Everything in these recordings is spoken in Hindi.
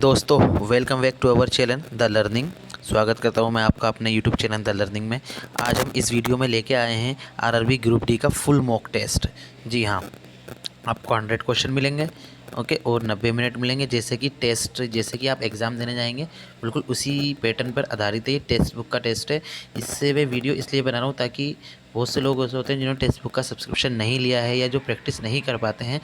दोस्तों, welcome back to our channel the learning. स्वागत करता हूं मैं आपका अपने यूट्यूब चैनल द लर्निंग में। आज हम इस वीडियो में लेके आए हैं आरआरबी ग्रुप डी का फुल मॉक टेस्ट। जी हाँ, आपको 100 क्वेश्चन मिलेंगे, ओके, और 90 मिनट मिलेंगे। जैसे कि आप एग्ज़ाम देने जाएंगे, बिल्कुल उसी पैटर्न पर आधारित है। ये टेक्स्ट बुक का टेस्ट है। इससे मैं वीडियो इसलिए बना रहा हूँ ताकि बहुत से लोग ऐसे होते हैं जिन्होंने टेक्स्ट बुक का सब्सक्रिप्शन नहीं लिया है या जो प्रैक्टिस नहीं कर पाते हैं,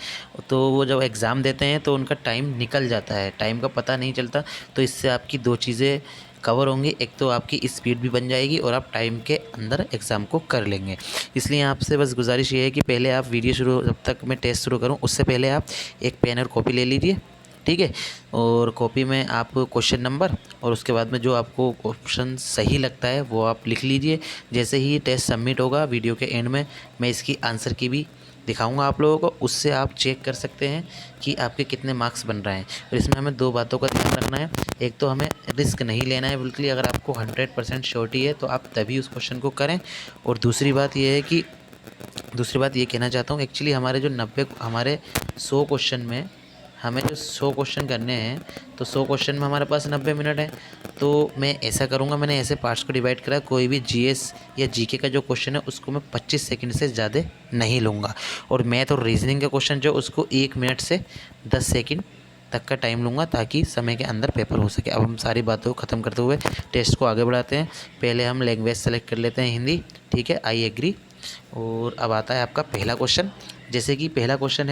तो वो जब एग्ज़ाम देते हैं तो उनका टाइम निकल जाता है, टाइम का पता नहीं चलता। तो इससे आपकी दो चीज़ें कवर होंगी, एक तो आपकी स्पीड भी बन जाएगी और आप टाइम के अंदर एग्ज़ाम को कर लेंगे। इसलिए आपसे बस गुजारिश ये है कि पहले आप वीडियो शुरू, जब तक मैं टेस्ट शुरू करूँ उससे पहले आप एक पेन और कॉपी ले लीजिए, ठीक है। और कॉपी में आप क्वेश्चन नंबर और उसके बाद में जो आपको ऑप्शन सही लगता है वो आप लिख लीजिए। जैसे ही टेस्ट सबमिट होगा, वीडियो के एंड में मैं इसकी आंसर की भी दिखाऊंगा आप लोगों को। उससे आप चेक कर सकते हैं कि आपके कितने मार्क्स बन रहे हैं। और इसमें हमें दो बातों का ध्यान रखना है। एक तो हमें रिस्क नहीं लेना है बिल्कुल ही। अगर आपको 100% श्योरिटी है तो आप तभी उस क्वेश्चन को करें। और दूसरी बात ये कहना चाहता हूँ, एक्चुअली हमारे 100 क्वेश्चन में हमें जो 100 क्वेश्चन करने हैं, तो 100 क्वेश्चन में हमारे पास 90 मिनट है। तो मैं ऐसा करूँगा, मैंने ऐसे पार्ट्स को डिवाइड करा। कोई भी जीएस या जीके का जो क्वेश्चन है उसको मैं 25 सेकंड से ज़्यादा नहीं लूँगा। और मैथ और रीजनिंग का क्वेश्चन जो उसको 1 मिनट से 10 सेकंड तक का टाइम लूँगा, ताकि समय के अंदर पेपर हो सके। अब हम सारी बातों को ख़त्म करते हुए टेस्ट को आगे बढ़ाते हैं। पहले हम लैंग्वेज सेलेक्ट कर लेते हैं, हिंदी, ठीक है, आई एग्री। और अब आता है आपका पहला क्वेश्चन। जैसे कि पहला क्वेश्चन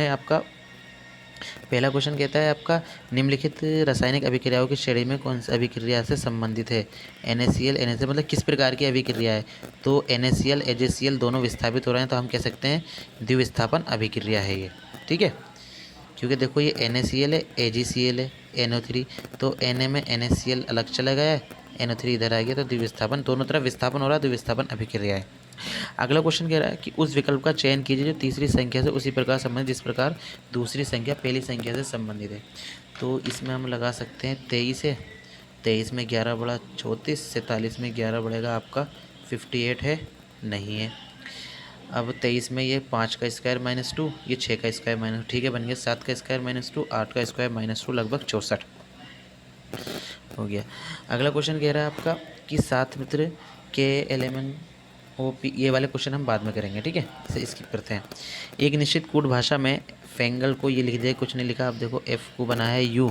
कहता है आपका, निम्नलिखित रासायनिक अभिक्रियाओं की श्रेणी में कौन सी अभिक्रिया से संबंधित है। NaCl NaCl मतलब किस प्रकार की अभिक्रिया है। तो NaCl AgCl दोनों विस्थापित हो रहे हैं, तो हम कह सकते हैं द्विविस्थापन अभिक्रिया है ये, ठीक है। क्योंकि देखो ये NaCl है, AgCl है, NO3, तो Na में NaCl अलग चला गया है, NO3 इधर आ गया, तो द्विविस्थापन, दोनों तरफ विस्थापन हो रहा है, द्विविस्थापन अभिक्रिया है। अगला क्वेश्चन कह रहा है कि उस विकल्प का चयन कीजिए जो तीसरी संख्या से उसी प्रकार संबंधित जिस प्रकार दूसरी संख्या पहली संख्या से संबंधित है। तो इसमें हम लगा सकते हैं 23 है, 23 में 11 बढ़ा 34, 47 में 11 बढ़ेगा आपका 58 है, नहीं है। अब 23 में ये 5 का स्क्वायर -2, ये 6 का स्क्वायर माइनस, ठीक है, बन गया 7 का स्क्वायर -2, 8 का स्क्वायर -2, लगभग 64 हो गया। अगला क्वेश्चन कह रहा है आपका कि सात मित्र के एलिमेंट OP, ये वाले क्वेश्चन हम बाद में करेंगे, ठीक है, इसे स्किप करते हैं। एक निश्चित कूट भाषा में फेंगल को ये लिख दिया, कुछ नहीं लिखा। अब देखो F को बना है U,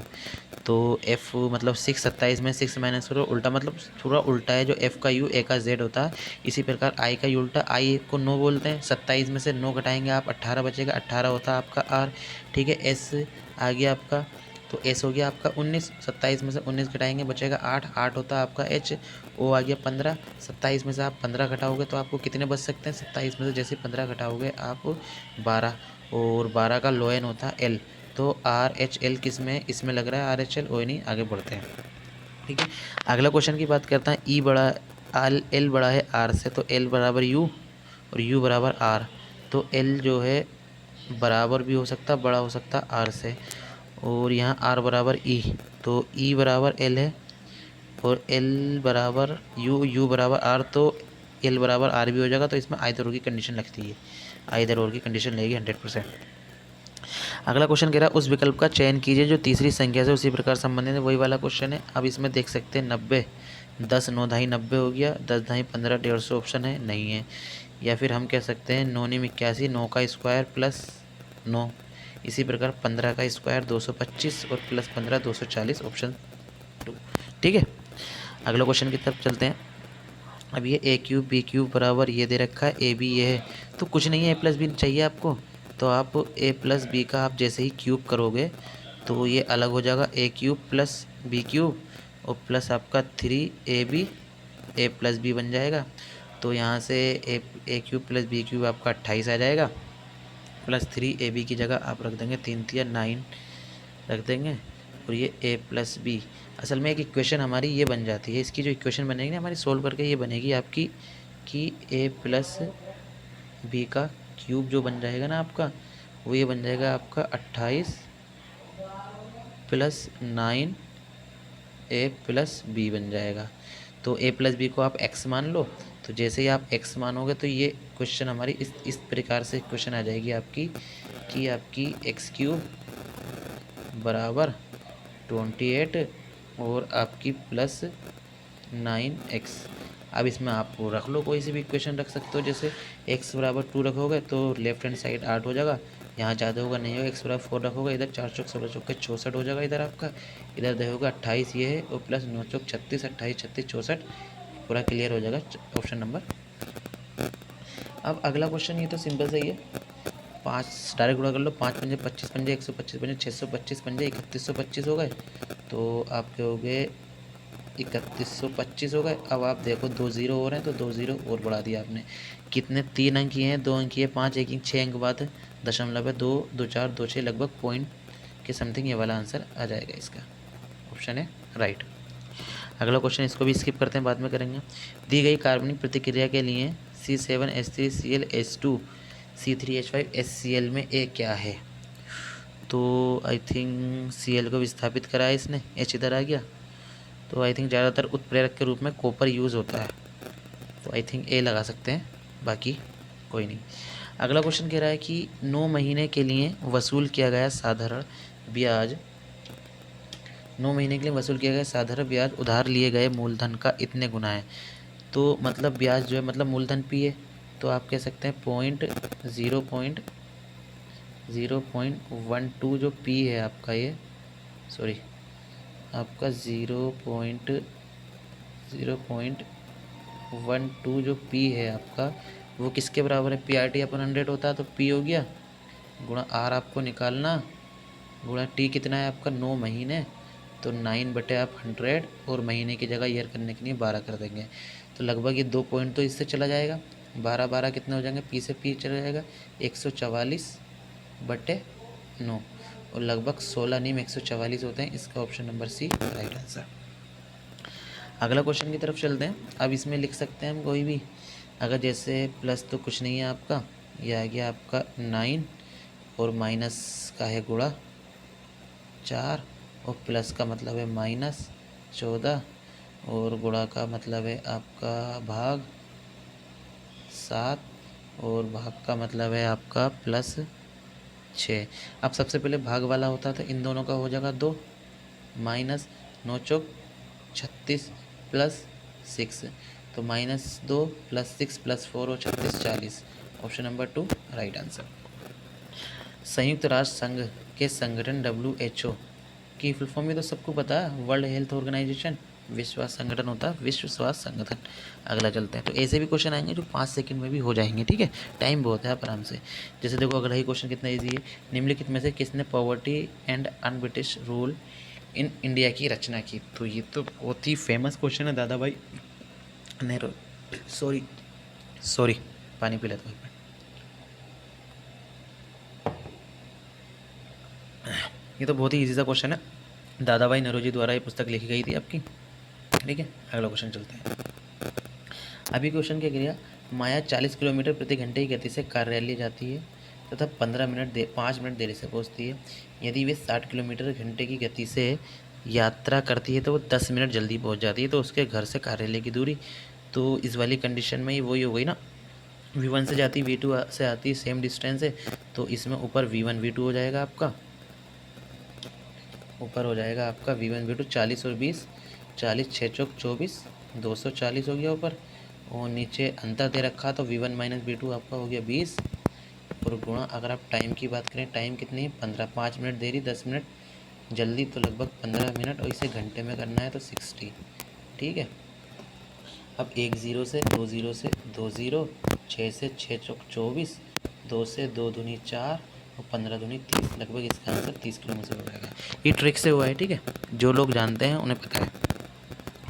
तो F मतलब 6, 27 में 6 माइनस करो, उल्टा मतलब थोड़ा उल्टा है। जो F का U A का Z होता है, इसी प्रकार I का U उल्टा, I को 9 बोलते हैं। 27 में से 9 घटाएंगे आप, 18 बचेगा, 18 होता है आपका R, ठीक है। S आ गया आपका, तो S हो गया आपका 19, 27 में से 19 घटाएंगे बचेगा 8, 8 होता है आपका H। O आ गया 15, 27 में से आप 15 घटाओगे तो आपको कितने बच सकते हैं। 27 में से जैसे 15 घटाओगे आप 12, और 12 का लोएन होता है L। तो RHL किस में, इसमें लग रहा है RHL, ओ नहीं, आगे बढ़ते हैं, ठीक है। अगला क्वेश्चन की बात करता है। L बड़ा है R से, तो L बराबर U और U बराबर R। तो L जो है बराबर भी हो सकता, बड़ा हो सकता R से, और यहाँ R बराबर E, तो E बराबर L है और L बराबर U बराबर R, तो L बराबर R भी हो जाएगा। तो इसमें आइदर और की कंडीशन लगती है, आइदर और की कंडीशन लगेगी 100%। अगला क्वेश्चन कह रहा है उस विकल्प का चयन कीजिए जो तीसरी संख्या से उसी प्रकार संबंधित है, वही वाला क्वेश्चन है। अब इसमें देख सकते हैं 90, 10 9 ढाई 90 हो गया, 10 ढाई 15, 150 ऑप्शन है, नहीं है। या फिर हम कह सकते हैं 9 9 81, 9 का स्क्वायर प्लस 9, इसी प्रकार 15 का स्क्वायर 225 और प्लस 15 240, ऑप्शन 2, ठीक है। अगला क्वेश्चन की तरफ चलते हैं। अब ये A³ B³ बराबर ये दे रखा है, AB ये है, तो कुछ नहीं है, A+B चाहिए आपको। तो आप A+B का आप जैसे ही क्यूब करोगे तो ये अलग हो जाएगा, A³ प्लस B³ और प्लस आपका 3AB A+B बन जाएगा। तो यहाँ से A³ प्लस B³ आपका 28 आ जाएगा, प्लस 3AB की जगह आप रख देंगे 3 3 9 रख देंगे, और ये A+B। असल में एक इक्वेशन हमारी ये बन जाती है, इसकी जो इक्वेशन बनेगी ना हमारी सोल्व करके, ये बनेगी आपकी कि A+B का क्यूब जो बन जाएगा ना आपका, वो ये बन जाएगा आपका 28 प्लस 9 A+B बन जाएगा। तो A+B को आप x मान लो, तो जैसे ही आप x मानोगे तो ये क्वेश्चन हमारी इस प्रकार से क्वेश्चन आ जाएगी आपकी कि आपकी x³ बराबर 28 और आपकी प्लस 9x। अब इसमें आप रख लो, कोई सी भी इक्वेशन रख सकते हो। जैसे x बराबर 2 रखोगे तो लेफ्ट हैंड साइड 8 हो जाएगा, यहाँ ज़्यादा होगा नहीं होगा। x बराबर 4 रखोगे, इधर 4 चौक 16 चौके 64 हो जाएगा इधर आपका। इधर देखोगे 28 ये है और प्लस 9 चौक 36, 28 36 64, पूरा क्लियर हो जाएगा ऑप्शन नंबर। अब अगला क्वेश्चन ये तो सिंपल सही है, 5 डायरेक्ट गुणा कर लो, 5 पंजे 25 पंजे 125 पंजे 625 पंजे 3125 हो गए, तो आपके हो गए 3125 हो गए। अब आप देखो 2 0 हो रहे हैं तो 2 0 और बढ़ा दिया आपने। कितने 3 अंक ही हैं, 2 अंक ही है, 5 1 6 अंक बाद दशमलव है 2 2 4 2 6 लगभग पॉइंट के समथिंग ये वाला आंसर आ जाएगा इसका। ऑप्शन है राइट। अगला क्वेश्चन इसको भी स्किप करते हैं, बाद में करेंगे। दी गई कार्बनिक प्रतिक्रिया के लिए C7H3Cl H2C3H5HCl में ए क्या है? तो आई थिंक Cl को विस्थापित करा है इसने, H इधर आ गया, तो आई थिंक ज़्यादातर उत्प्रेरक के रूप में कॉपर यूज़ होता है, तो आई थिंक ए लगा सकते हैं, बाकी कोई नहीं। अगला क्वेश्चन कह रहा है कि 9 महीने के लिए वसूल किया गया साधारण ब्याज 9 महीने के लिए वसूल किया गया साधारण ब्याज उधार लिए गए मूलधन का इतने गुना है। तो मतलब ब्याज जो है मतलब मूलधन पी है, तो आप कह सकते हैं 0.12 जो पी है आपका, ये सॉरी आपका 0.12 जो पी है आपका, वो किसके बराबर है? PRT अपन 100 होता है तो पी हो गया, गुणा आर आपको निकालना, गुणा टी कितना है आपका 9 महीने, तो 9 बटे आप 100 और महीने की जगह ईयर करने के लिए 12 कर देंगे, तो लगभग ये 2 पॉइंट तो इससे चला जाएगा। 12 12 कितने हो जाएंगे? पी से पी चला जाएगा 144 बटे 9 और लगभग 16 नीम 144 होते हैं। इसका option number C right answer. अगला क्वेश्चन की तरफ चलते हैं। अब इसमें लिख सकते हैं हम कोई भी, अगर जैसे प्लस तो कुछ नहीं है आपका, यह आ गया आपका 9 और माइनस का है गुणा 4 और प्लस का मतलब है -14 और गुणा का मतलब है आपका भाग 7 और भाग का मतलब है आपका +6। अब सबसे पहले भाग वाला होता था, इन दोनों का हो जाएगा 2 माइनस 9 चौक 36 प्लस 6, तो -2 + 6 + 4 और 36 40। Option number 2 right answer. संयुक्त राष्ट्र संघ के संगठन WHO की फुल फॉर्म में तो सबको पता है, वर्ल्ड हेल्थ ऑर्गेनाइजेशन, विश्व स्वास्थ्य संगठन होता है, विश्व स्वास्थ्य संगठन। अगला चलते हैं, तो ऐसे भी क्वेश्चन आएंगे जो 5 सेकंड में भी हो जाएंगे, ठीक है, टाइम बहुत है, आप आराम से। जैसे देखो अगला ही क्वेश्चन कितना ईजी है, निम्नलिखित में से किसने poverty and un-British rule in India की रचना की? तो ये तो बहुत ही फेमस क्वेश्चन है दादा भाई नेहरू, सॉरी पानी पी लेता हूँ। ये तो बहुत ही इजी सा क्वेश्चन है, दादा भाई नौरोजी द्वारा ये पुस्तक लिखी गई थी आपकी, ठीक है। अगला क्वेश्चन चलते हैं। अभी क्वेश्चन क्या किया, माया 40 किलोमीटर प्रति घंटे की गति से कार्यालय जाती है तथा 5 मिनट देरी से पहुंचती है। यदि वे 60 किलोमीटर घंटे की गति से यात्रा करती है तो वो 10 मिनट जल्दी पहुंच जाती है, तो उसके घर से कार्यालय की दूरी, तो इस वाली कंडीशन में ही वही हो गई ना, V1 से जाती V2 से आती, सेम डिस्टेंस है, तो इसमें ऊपर V1 V2 हो जाएगा आपका, ऊपर हो जाएगा आपका V1 V2 40 और 20, 40 6 चौक 24, 240 हो गया ऊपर, और नीचे अंतर दे रखा तो V1 - V2 आपका हो गया 20 और गुणा, अगर आप टाइम की बात करें, टाइम कितनी है 15, 5 मिनट देरी 10 मिनट जल्दी, तो लगभग 15 मिनट, और इसे घंटे में करना है तो 60, ठीक है। अब 1 0 से 2 0 से 2 0, 6 से 6 चौक 24, 2 से 2 दूनी 4 और 15 दूनी 30, लगभग इसका आंसर 30 किलोमीटर हो जाएगा। ये ट्रिक से हुआ है, ठीक है, जो लोग जानते हैं उन्हें पता है।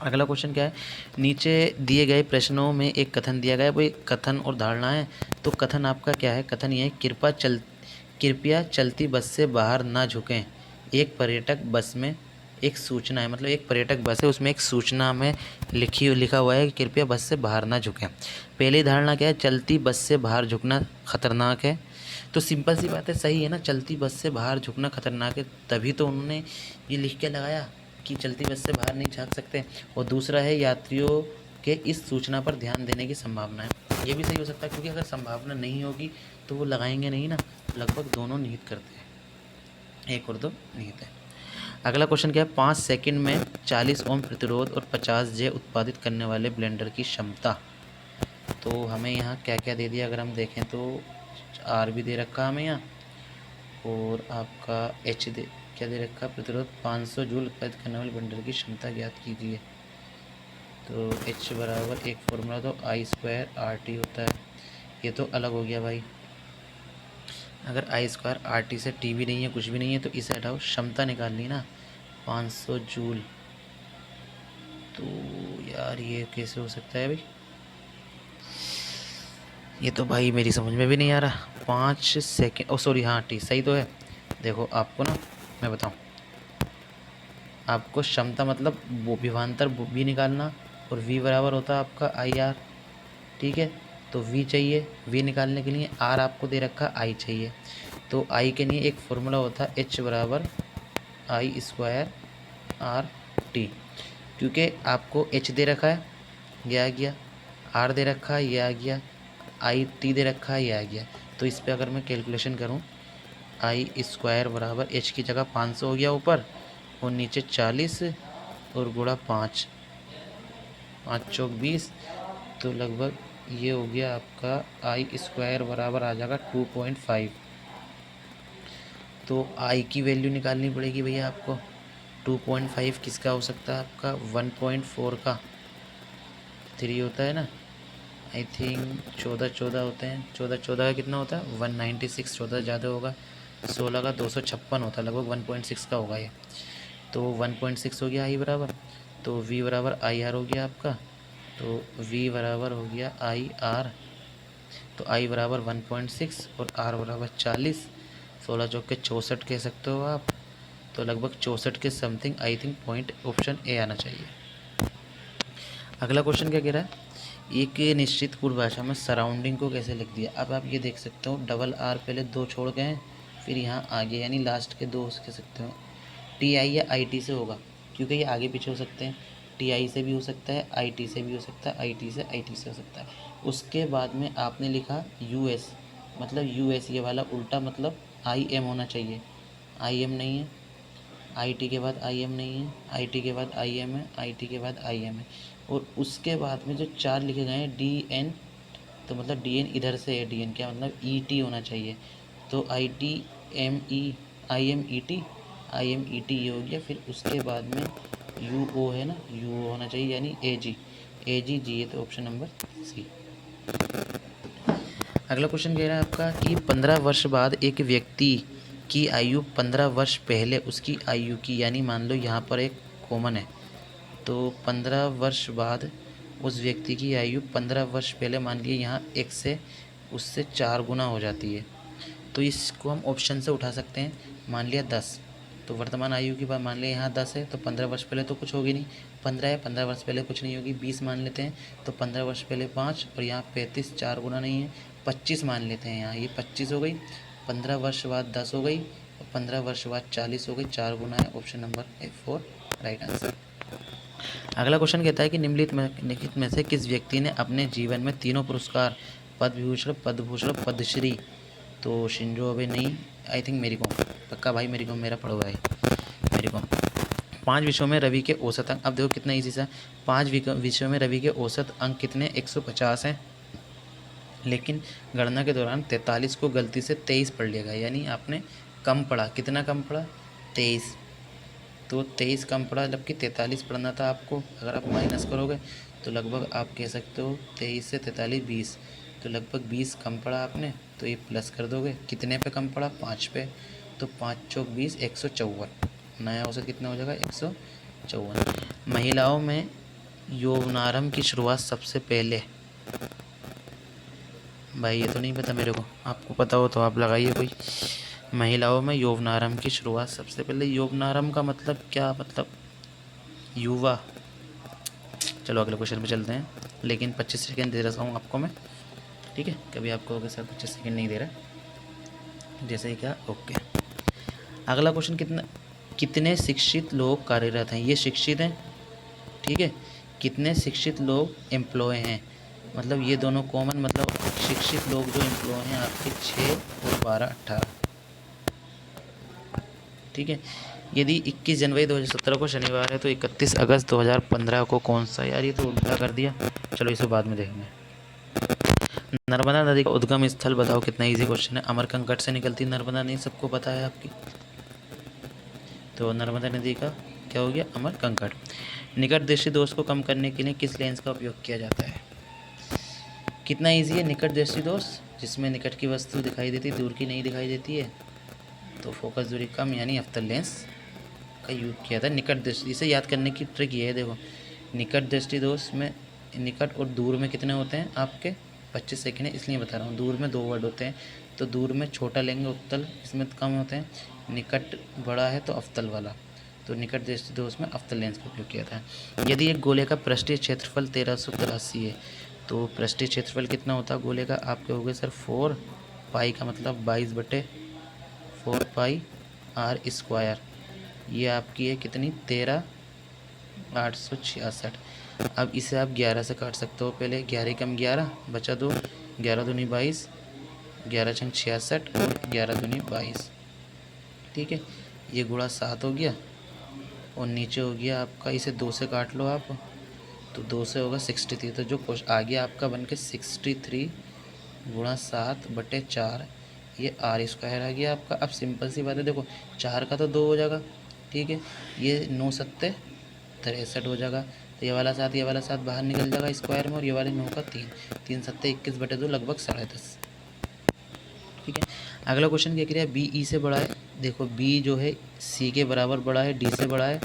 अगला क्वेश्चन क्या है, नीचे दिए गए प्रश्नों में एक कथन दिया गया है, वो कथन और धारणा है, तो कथन आपका क्या है? कथन ये है, कृपया चलती बस से बाहर ना झुकें। एक पर्यटक बस में एक सूचना है, मतलब एक पर्यटक बस है, उसमें एक सूचना में लिखा हुआ है कि कृपया बस से बाहर ना झुकें। पहली धारणा क्या है? चलती बस से बाहर झुकना खतरनाक है, तो सिंपल सी बात है, सही है ना, चलती बस से बाहर झुकना खतरनाक है, तभी तो उन्होंने ये लिख के लगाया कि चलती बस से बाहर नहीं झाँक सकते। और दूसरा है, यात्रियों के इस सूचना पर ध्यान देने की संभावना है, ये भी सही हो सकता है, क्योंकि अगर संभावना नहीं होगी तो वो लगाएंगे नहीं ना, लगभग दोनों निहित करते हैं, एक और दो निहित है। अगला क्वेश्चन क्या है, 5 सेकंड में 40 ओम प्रतिरोध और 50 जे उत्पादित करने वाले ब्लेंडर की क्षमता। तो हमें यहाँ क्या क्या दे दिया, अगर हम देखें तो आर भी दे रखा हमें यहाँ, और आपका एच दे क्या दे रखा, प्रतिरोध 500 जूल उत्पादित करने वाले ब्लेंडर की क्षमता ज्ञात कीजिए। तो एच बराबर एक फॉर्मूला तो आई स्क्वायर आर टी होता है। ये तो अलग हो गया भाई, अगर आई स्क्वायर आर टी से टी भी नहीं है कुछ भी नहीं है तो इसे हटाओ, क्षमता निकालनी ना 500 जूल। तो यार ये कैसे हो सकता है भाई, ये तो भाई मेरी समझ में भी नहीं आ रहा। 5 सेकेंड, ओ सॉरी हाँ टी सही तो है। देखो आपको ना मैं बताऊँ, आपको क्षमता मतलब वो विभवांतर भी निकालना, और v बराबर होता है आपका आई आर। ठीक है, तो v चाहिए, v निकालने के लिए r आपको दे रखा I चाहिए। तो I के लिए एक फॉर्मूला होता है h बराबर आई स्क्वायर आर टी। क्योंकि आपको h दे रखा है ये आ गया, r दे रखा है ये आ गया, आई टी दे रखा है ये आ गया। तो इस पर अगर मैं कैलकुलेशन करूँ, आई स्क्वायर बराबर h की जगह 500 हो गया ऊपर, और नीचे 40 और गुणा 5, 5 चौक 20, तो लगभग ये हो गया आपका आई स्क्वायर बराबर आ जाएगा 2.5। तो आई की वैल्यू निकालनी पड़ेगी भैया आपको। 2.5 किसका हो सकता है आपका, 1.4 का, 3 होता है ना आई थिंक, 14 होते हैं, 14 का कितना होता है 196, 14 ज़्यादा होगा, 16 का 256 होता है, लगभग 1.6 का होगा ये। तो 1.6 हो गया आई बराबर, तो v बराबर आई आर हो गया आपका। तो v बराबर हो गया आई आर, तो i बराबर 1.6 और r बराबर 40, 16 चौक के 64 कह सकते हो आप। तो लगभग 64 के something I think point option A आना चाहिए। अगला क्वेश्चन क्या कह रहा है, एक निश्चित पूर्ण भाषा में सराउंडिंग को कैसे लिख दिया। अब आप ये देख सकते हो डबल आर पहले 2 छोड़ गए हैं, फिर यहाँ आगे यानी लास्ट के 2 कह सकते हो। टी आई या आई टी से होगा, क्योंकि ये आगे पीछे हो सकते हैं, टी आई से भी हो सकता है, आई टी से भी हो सकता है, आई टी से आई टी से हो सकता है। उसके बाद में आपने लिखा यू एस, मतलब यू एस ये वाला उल्टा मतलब आई एम होना चाहिए, आई एम नहीं है, आई टी के बाद आई एम नहीं है, आई टी के बाद आई एम है, आई टी के बाद आई एम है, और उसके बाद में जो 4 लिखे गए हैं डी एन, तो मतलब डी एन इधर से है, डी एन क्या मतलब ई टी होना चाहिए। तो I T M E, I M E T, I M E T ये हो गया। फिर उसके बाद में यू ओ है ना, यू ओ होना चाहिए यानी ए जी, ए जी जी है, तो ऑप्शन नंबर सी। अगला क्वेश्चन कह रहा है आपका कि 15 वर्ष बाद एक व्यक्ति की आयु 15 वर्ष पहले उसकी आयु की, यानी मान लो यहाँ पर एक कॉमन है, तो 15 वर्ष बाद उस व्यक्ति की आयु 15 वर्ष पहले मान लिए यहाँ एक से उससे 4 गुना हो जाती है। तो इसको हम ऑप्शन से उठा सकते हैं, मान लिया 10, तो वर्तमान आयु की बात मान लिया यहाँ 10 है, तो 15 वर्ष पहले तो कुछ होगी नहीं, 15 है, 15 वर्ष पहले कुछ नहीं होगी, 20 मान लेते हैं, तो 15 वर्ष पहले 5, और यहाँ 35, 4 गुना नहीं है, 25 मान लेते हैं, यहाँ ये 25 हो गई, 15 वर्ष बाद 10 हो गई, और 15 वर्ष बाद 40 हो गई, 4 गुना है, option number A4 right answer. अगला क्वेश्चन कहता है कि निम्नलिखित में से किस व्यक्ति ने अपने जीवन में तीनों पुरस्कार, पद्म विभूषण, पद्मभूषण, पद्मश्री, तो शिंजो अबे नहीं, आई थिंक मेरी कॉम, पक्का भाई मेरी कॉम मेरा पढ़ो भाई मेरी कॉम। 5 विषयों में रवि के औसत अंक, अब देखो कितना ईजी सा, 5 विषयों में रवि के औसत अंक कितने 150 हैं, लेकिन गणना के दौरान 43 को गलती से 23 पढ़ लिया गया, यानी आपने कम पढ़ा, कितना कम पढ़ा 23, तो 23 कम पड़ा, जबकि 43 पढ़ना था आपको। अगर आप माइनस करोगे तो लगभग आप कह सकते हो 23 से 43 20, तो लगभग 20 कम पड़ा आपने, तो ये प्लस कर दोगे, कितने पे कम पड़ा 5 पे, तो 5 चौक 20, 154, नया औसत कितना हो जाएगा 154। महिलाओं में यौवनारंभ की शुरुआत सबसे पहले, भाई ये तो नहीं पता मेरे को, आपको पता हो तो आप लगाइए कोई। महिलाओं में यौवनारंभ की शुरुआत सबसे पहले, यौवनारंभ का मतलब क्या, मतलब युवा। चलो अगले क्वेश्चन पे चलते हैं, लेकिन 25 सेकंड दे रहा हूँ आपको मैं, ठीक है, कभी आपको होगा सर 25 सेकंड नहीं दे रहा, जैसे ही क्या ओके। अगला क्वेश्चन कितने शिक्षित लोग कार्यरत हैं, ये शिक्षित हैं, ठीक है, कितने शिक्षित लोग एम्प्लॉय हैं, मतलब ये दोनों कॉमन, मतलब शिक्षित लोग जो एम्प्लॉय हैं आपके 6 और 12 18, ठीक है। यदि 21 जनवरी 2017 को शनिवार है तो 31 अगस्त 2015 को कौन सा? यार ये तो उल्टा कर दिया, चलो इसे बाद में देखेंगे। नर्मदा नदी का उद्गम स्थल बताओ। कितना इजी क्वेश्चन है। अमरकंटक से निकलती नर्मदा नदी, सबको पता है आपकी। तो नर्मदा नदी का क्या हो गया? अमरकंटक। निकट दृष्टि दोष को कम करने के लिए किस लेंस का उपयोग किया जाता है? कितना इजी है। निकट दृष्टि दोष, जिसमें निकट की वस्तु दिखाई देती है, दूर की नहीं दिखाई देती है, तो फोकस दूरी कम यानी अवतल लेंस का यूज किया था। निकट दृष्टि, इसे याद करने की ट्रिक ये है, देखो निकट दृष्टि दोष में निकट और दूर में कितने होते हैं आपके? 25 सेकेंड है, इसलिए बता रहा हूँ। दूर में 2 वर्ड होते हैं, तो दूर में छोटा लेंगे उत्तल, इसमें कम होते हैं। निकट बड़ा है तो अवतल वाला, तो निकट दृष्टि दोष में अवतल लेंस का उपयोग किया था। यदि एक गोले का पृष्ठीय क्षेत्रफल 1383 है तो पृष्ठीय क्षेत्रफल कितना होता है गोले का? आपके हो गए सर 4 पाई का मतलब 22/4 पाई आर स्क्वायर। ये आपकी है कितनी? 13,866। अब इसे आप 11 से काट सकते हो। पहले 11 कम 11 बचा 2, 11 दूनी 22, 11 छंग 66 और 11 दूनी 22। ठीक है, ये गुणा 7 हो गया और नीचे हो गया आपका, इसे 2 से काट लो आप, तो 2 से होगा 63। तो जो आ गया आपका बन के 63 गुणा 7/4, ये आर स्क्वायर आ गया आपका। अब सिंपल सी बात है, देखो 4 का तो 2 हो जाएगा, ठीक है, ये 9 सत्ते 63 हो जाएगा, तो ये वाला 7 बाहर निकल जाएगा स्क्वायर में, और ये वाले 9 का 3, 3 सत्ते 21/2 लगभग 10.5। ठीक है, अगला क्वेश्चन क्या किया? बी ई से बड़ा है। देखो बी जो है सी के बराबर बड़ा है, डी से बड़ा है,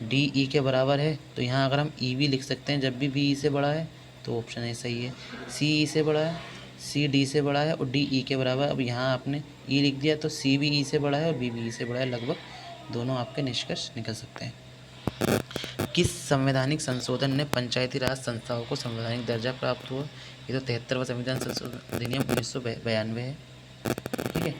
डी ई के बराबर है, तो यहाँ अगर हम ई भी लिख सकते हैं जब भी बी ई से बड़ा है, तो ऑप्शन ए सही है। सी ई से बड़ा है, सी डी से बड़ा है और डी ई के बराबर। अब यहाँ आपने ई लिख दिया तो सी भी ई से बड़ा है और बी भी ई से बड़ा है, लगभग दोनों आपके निष्कर्ष निकल सकते हैं। किस संवैधानिक संशोधन ने पंचायती राज संस्थाओं को संवैधानिक दर्जा प्राप्त हुआ? ये तो 73वां संविधान संशोधन अधिनियम 1992 है। ठीक है,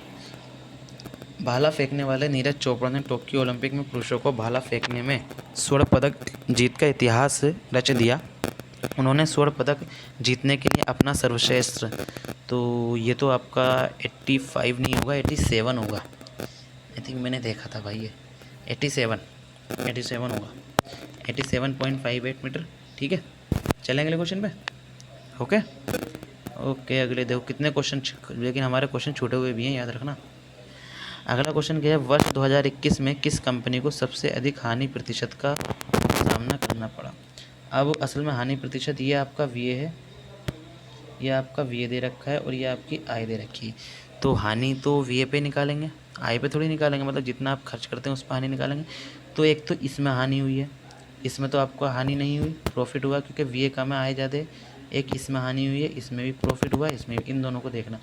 भाला फेंकने वाले नीरज चोपड़ा ने टोक्यो ओलंपिक में पुरुषों को भाला फेंकने में स्वर्ण पदक जीत का इतिहास रच दिया। उन्होंने स्वर्ण पदक जीतने के लिए अपना सर्वश्रेष्ठ, तो ये तो आपका 85 नहीं होगा, 87 होगा। आई थिंक मैंने देखा था भाई, ये 87 होगा, 87.58 मीटर। ठीक है, चलें अगले क्वेश्चन पे। ओके ओके, अगले देखो कितने क्वेश्चन, लेकिन हमारे क्वेश्चन छूटे हुए भी हैं, याद रखना। अगला क्वेश्चन क्या है? वर्ष 2021 में किस कंपनी को सबसे अधिक हानि प्रतिशत का सामना करना पड़ा? अब असल में हानि प्रतिशत ये आपका VA है, ये आपका VA दे रखा है और ये आपकी आय दे रखी है। तो हानि तो VA पे निकालेंगे, आय पे थोड़ी निकालेंगे, मतलब जितना आप खर्च करते हैं उस पर हानि निकालेंगे। तो एक तो इसमें हानि हुई है, इसमें तो आपको हानि नहीं हुई, प्रॉफिट हुआ क्योंकि VA कम है, आय ज़्यादा है। एक इसमें हानि हुई है, इसमें भी प्रॉफिट हुआ, इसमें इन दोनों को देखना।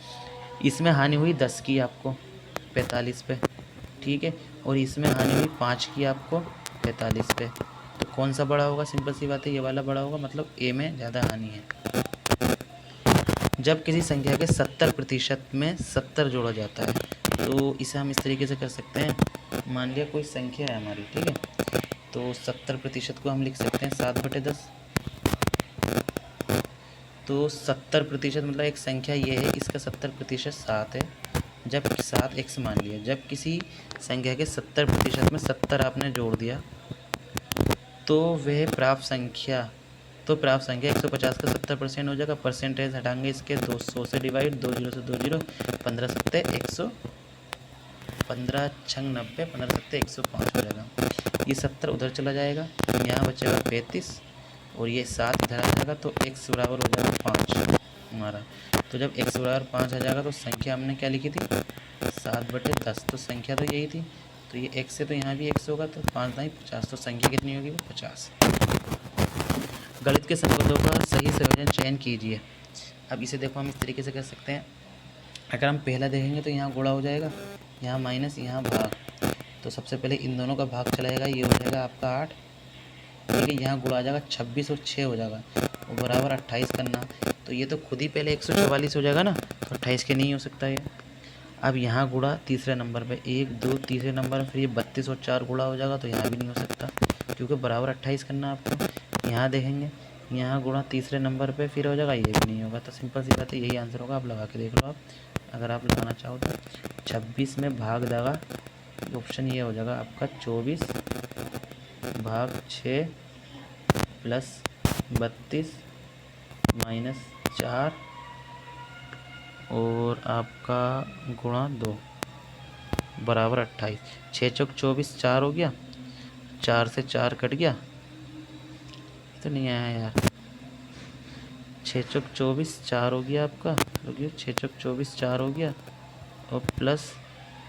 इसमें हानि हुई 10 की आपको 45 पे, ठीक है, और इसमें हानि हुई 5 की आपको 45 पे। तो कौन सा बड़ा होगा? सिंपल सी बात है, ये वाला बड़ा होगा, मतलब ए में ज़्यादा हानि है। जब किसी संख्या के 70% में 70 जोड़ा जाता है तो इसे हम इस तरीके से कर सकते हैं। मान लिया कोई संख्या है हमारी, ठीक है, तो 70% को हम लिख सकते हैं 7/10। तो 70% मतलब एक संख्या ये है, इसका 70% 7 है। जब 7x मान लिया, जब किसी संख्या के 70% में 70 आपने जोड़ दिया तो वह प्राप्त संख्या 150 का 70% हो जाएगा। परसेंटेज हटाएंगे इसके 200 से डिवाइड, 2 0 से 2 0, 15 सत्ते 100, 15 छंग 90, 15 सत्ते 105 हो जाएगा। ये 70 उधर चला जाएगा, यहाँ बचेगा 35 और ये 7 इधर आ जाएगा, तो x बराबर हो जाएगा 5 हमारा। तो जब x बराबर 5 आ जाएगा तो संख्या हमने क्या लिखी थी? 7/10। तो संख्या तो यही थी, तो ये x से तो यहाँ भी x होगा, तो 5 नहीं 50, तो संख्या कितनी होगी? वो 50। गणित के संबंधों का सही संयोजन चयन कीजिए। अब इसे देखो हम इस तरीके से कर सकते हैं। अगर हम पहला देखेंगे तो यहाँ गुणा हो जाएगा, यहाँ माइनस, यहाँ भाग। तो सबसे पहले इन दोनों का भाग चला जाएगा, ये हो जाएगा आपका 8, ठीक है, यहाँ गुणा आ जाएगा 26 और 6 हो जाएगा और बराबर 28 करना। तो ये तो खुद ही पहले 144 हो जाएगा ना, तो 28 के नहीं हो सकता ये। अब यहाँ गुणा तीसरे नंबर पे 1 2 तीसरे नंबर, फिर ये 32 और 4 गुणा हो जाएगा, तो यहाँ भी नहीं हो सकता क्योंकि बराबर 28 करना आपको। यहाँ देखेंगे, यहाँ गुणा तीसरे नंबर पे फिर हो जाएगा, ये भी नहीं होगा। तो सिंपल सी बात है, यही आंसर होगा। आप लगा के देख लो, आप अगर आप लगाना चाहो तो 26 में भाग देगा ऑप्शन ये हो जाएगा आपका 24/6 प्लस 32 माइनस 4 और आपका गुणा 2 बराबर 28। 6 चौक 24, 4 हो गया, 4 से 4 कट गया, तो नहीं आया यार। 6 चौक 24, 4 हो गया आपका, रुकिए, 6 चौक 24, 4 हो गया और प्लस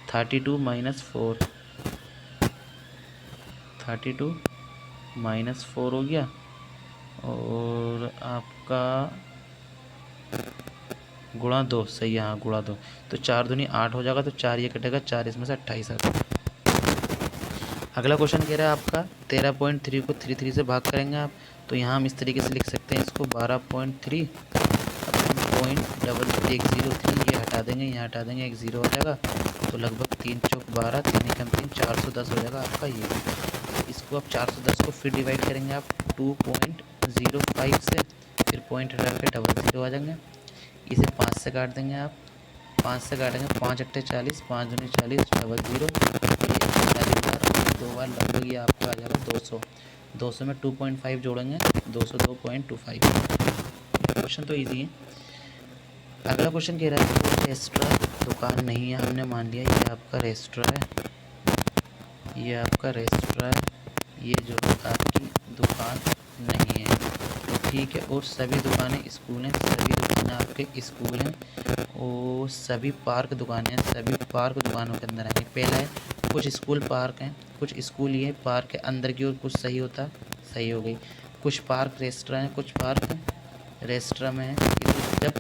32 माइनस 4, 32 माइनस 4 हो गया और आपका गुणा 2, सही है, हाँ गुणा 2, तो 4 दूनी 8 हो जाएगा, तो 4 ये कटेगा, 4 इसमें से 28 आ गया। अगला क्वेश्चन कह रहा है आपका 13.3 को 33 से भाग करेंगे आप, तो यहाँ हम इस तरीके से लिख सकते हैं इसको 12.3 .0010 ये हटा देंगे, यहाँ हटा देंगे, एक जीरो हो जाएगा, तो लगभग 3 चौक 12, 3 एकम 3, 410 हो जाएगा आपका ये। इसको आप 410 को फिर डिवाइड करेंगे आप 2.05 से, फिर पॉइंट हटा के 00 आ जाएंगे। इसे 5 से काट देंगे आप, 5 से काटेंगे, 5 अट्ठे 40, 5 दूनी 40, 00, 2 बार लगभग ये आपका आ जाएगा 200। 200 में 2.5 जोड़ेंगे, 202.25। क्वेश्चन तो इजी है। अगला क्वेश्चन कह रहा है कि रेस्टोरेंट दुकान नहीं है, हमने मान लिया ये आपका रेस्टोरेंट है, ये आपका रेस्टोरेंट है, ये जो आपकी दुकान नहीं है, ठीक है। और सभी दुकानें स्कूल हैं, सभी दुकानें आपके स्कूल हैं और सभी पार्क दुकानें हैं, सभी पार्क दुकानों के अंदर आएंगे। पहला है कुछ स्कूल पार्क हैं, कुछ स्कूल ये पार्क के अंदर की ओर, कुछ सही होता, सही हो गई। कुछ पार्क रेस्टोरेंट हैं, कुछ पार्क रेस्टोरेंट में है। जब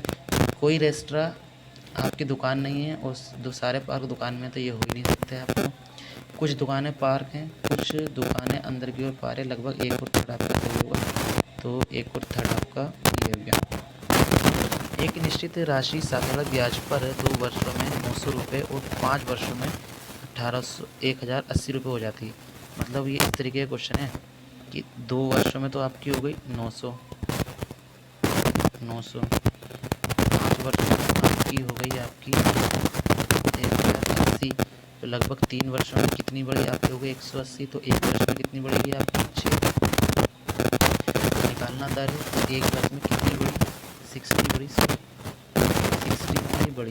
कोई रेस्टोरेंट आपकी दुकान नहीं है और सारे पार्क दुकान में, तो ये हो ही नहीं सकते आपको। कुछ दुकानें पार्क हैं, कुछ दुकानें अंदर की ओर पार है, लगभग 1 और थर्ड आपका सही होगा, तो 1 और थर्ड आपका ये हो गया। एक निश्चित राशि साधारण ब्याज पर 2 वर्षों में 900 रुपये और 5 वर्षों में 1080 रुपये हो जाती है। मतलब ये इस तरीके का क्वेश्चन है कि 2 वर्षों में तो आपकी हो गई 900, 5 वर्षों में आपकी हो गई आपकी 1080, तो लगभग 3 वर्षों में कितनी बढ़ी आपकी हो गई 180, तो 1 वर्ष में कितनी बढ़ेगी आपकी 6 निकालना दर है, तो 1 वर्ष में कितनी बढ़ी 60 बढ़ी, 60 बढ़ी,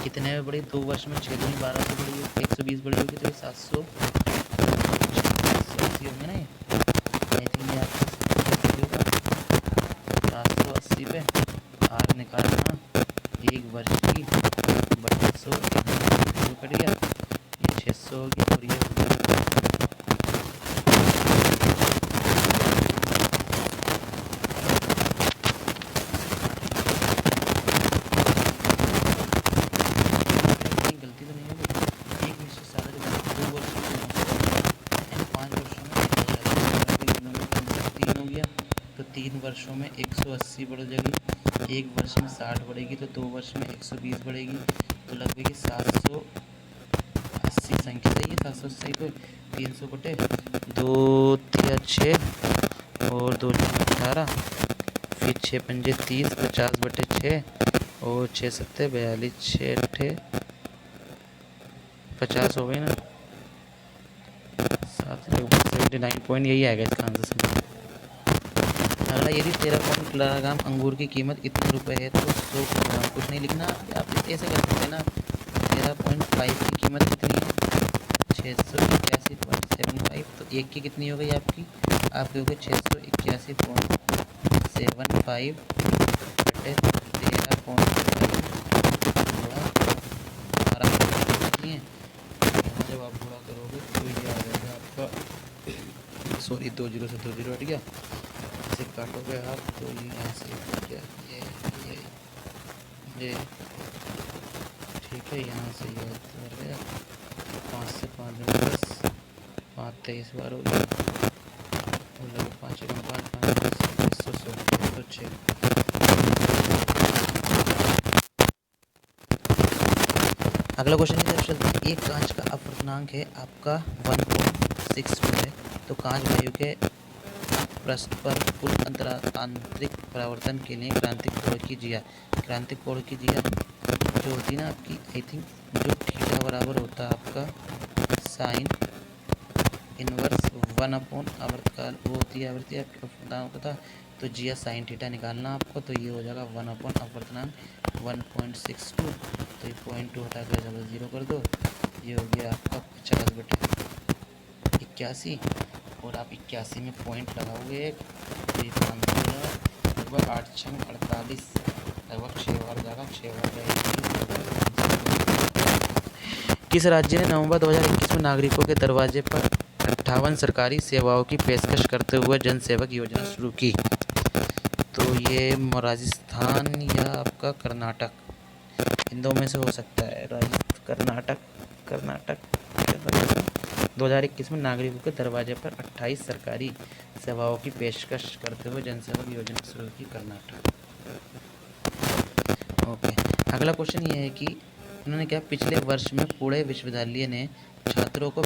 कितने में बढ़ी 2 वर्ष में 6 दूनी 12 से बढ़ी, 120 बढ़ी होगी, तो ये 780 होंगे ना, ये आई थिंक ये आपका 780 पे आर निकालना 1 वर्ष की बटा 100 कट गया, ये 600 हो गया और ये हो गया। गलती तो नहीं होगी, एक निश्चित साधन 2 वर्षों में 5 वर्षों में 3 हो गया, तो 3 वर्षों में 180 बढ़ जाएगी, 1 वर्ष में 60 बढ़ेगी, तो 2 वर्ष में 120 बढ़ेगी, तो लगभग 780 संख्या सही है। 780 को 300 बटे 2 3 6 और 2 18, फिर 6 पंजे 30, 50 बटे 6 और 6 सत्ते 42, 6 अट्ठे 50 हो गई ना, 79 पॉइंट, यही आएगा इसका आंसर। अगला, यदि 13 किलोग्राम अंगूर की कीमत इतने रुपए है, तो 100 किलोग्राम, कुछ नहीं लिखना, आप ऐसे कर सकते हैं ना, 13.5 की कीमत कितनी है 681.75, तो एक की कितनी हो गई आपकी हो गई 681.75 बटे 13.5 जब आप गुणा करोगे तो ये आ जाएगा आपका, सॉरी 20 से 20 हट गया, इसे काटोगे आप तो ये यहाँ से हट गया, ये ठीक है, यहाँ से ये हट गया, 5 से 5 में 10, 5 23 बार हो गया, और लगभग 5 1 5 5 100 106। अगला क्वेश्चन की तरफ चलते हैं। एक कांच का अपवर्तनांक है आपका 1.62 है, तो कांच वायु के पृष्ठ पर कुल आंतरिक परावर्तन के लिए क्रांतिक कोण की जिया जो होती है ना आपकी, आई थिंक जो थीटा का बराबर होता है आपका साइन इनवर्स 1 अपॉन आवर्तकाल, वो होती है आवृत्ति आपके दाम पता। तो जी साइन थीटा निकालना आपको, तो ये हो जाएगा 1 अपॉन अपवर्तनांक 1.62। तो ये 0.2 हटा कर जब 0 कर दो, ये हो गया आपका 50/81। और आप 81 में पॉइंट लगाओगे तो ये 500 लगभग 8 छंग 48, लगभग 6 बार जाएगा, 6 बार जाएगी। किस राज्य ने नवंबर 2021 में नागरिकों के दरवाजे पर 58 सरकारी सेवाओं की पेशकश करते हुए जनसेवक योजना शुरू की? तो ये राजस्थान या आपका कर्नाटक, इन दो में से हो सकता है। कर्नाटक 2021 में नागरिकों के दरवाजे पर 28 सरकारी सेवाओं की पेशकश करते हुए जनसेवक योजना शुरू की, कर्नाटक। ओके, अगला क्वेश्चन ये है कि उन्होंने क्या पिछले वर्ष में पुणे विश्वविद्यालय ने छात्रों को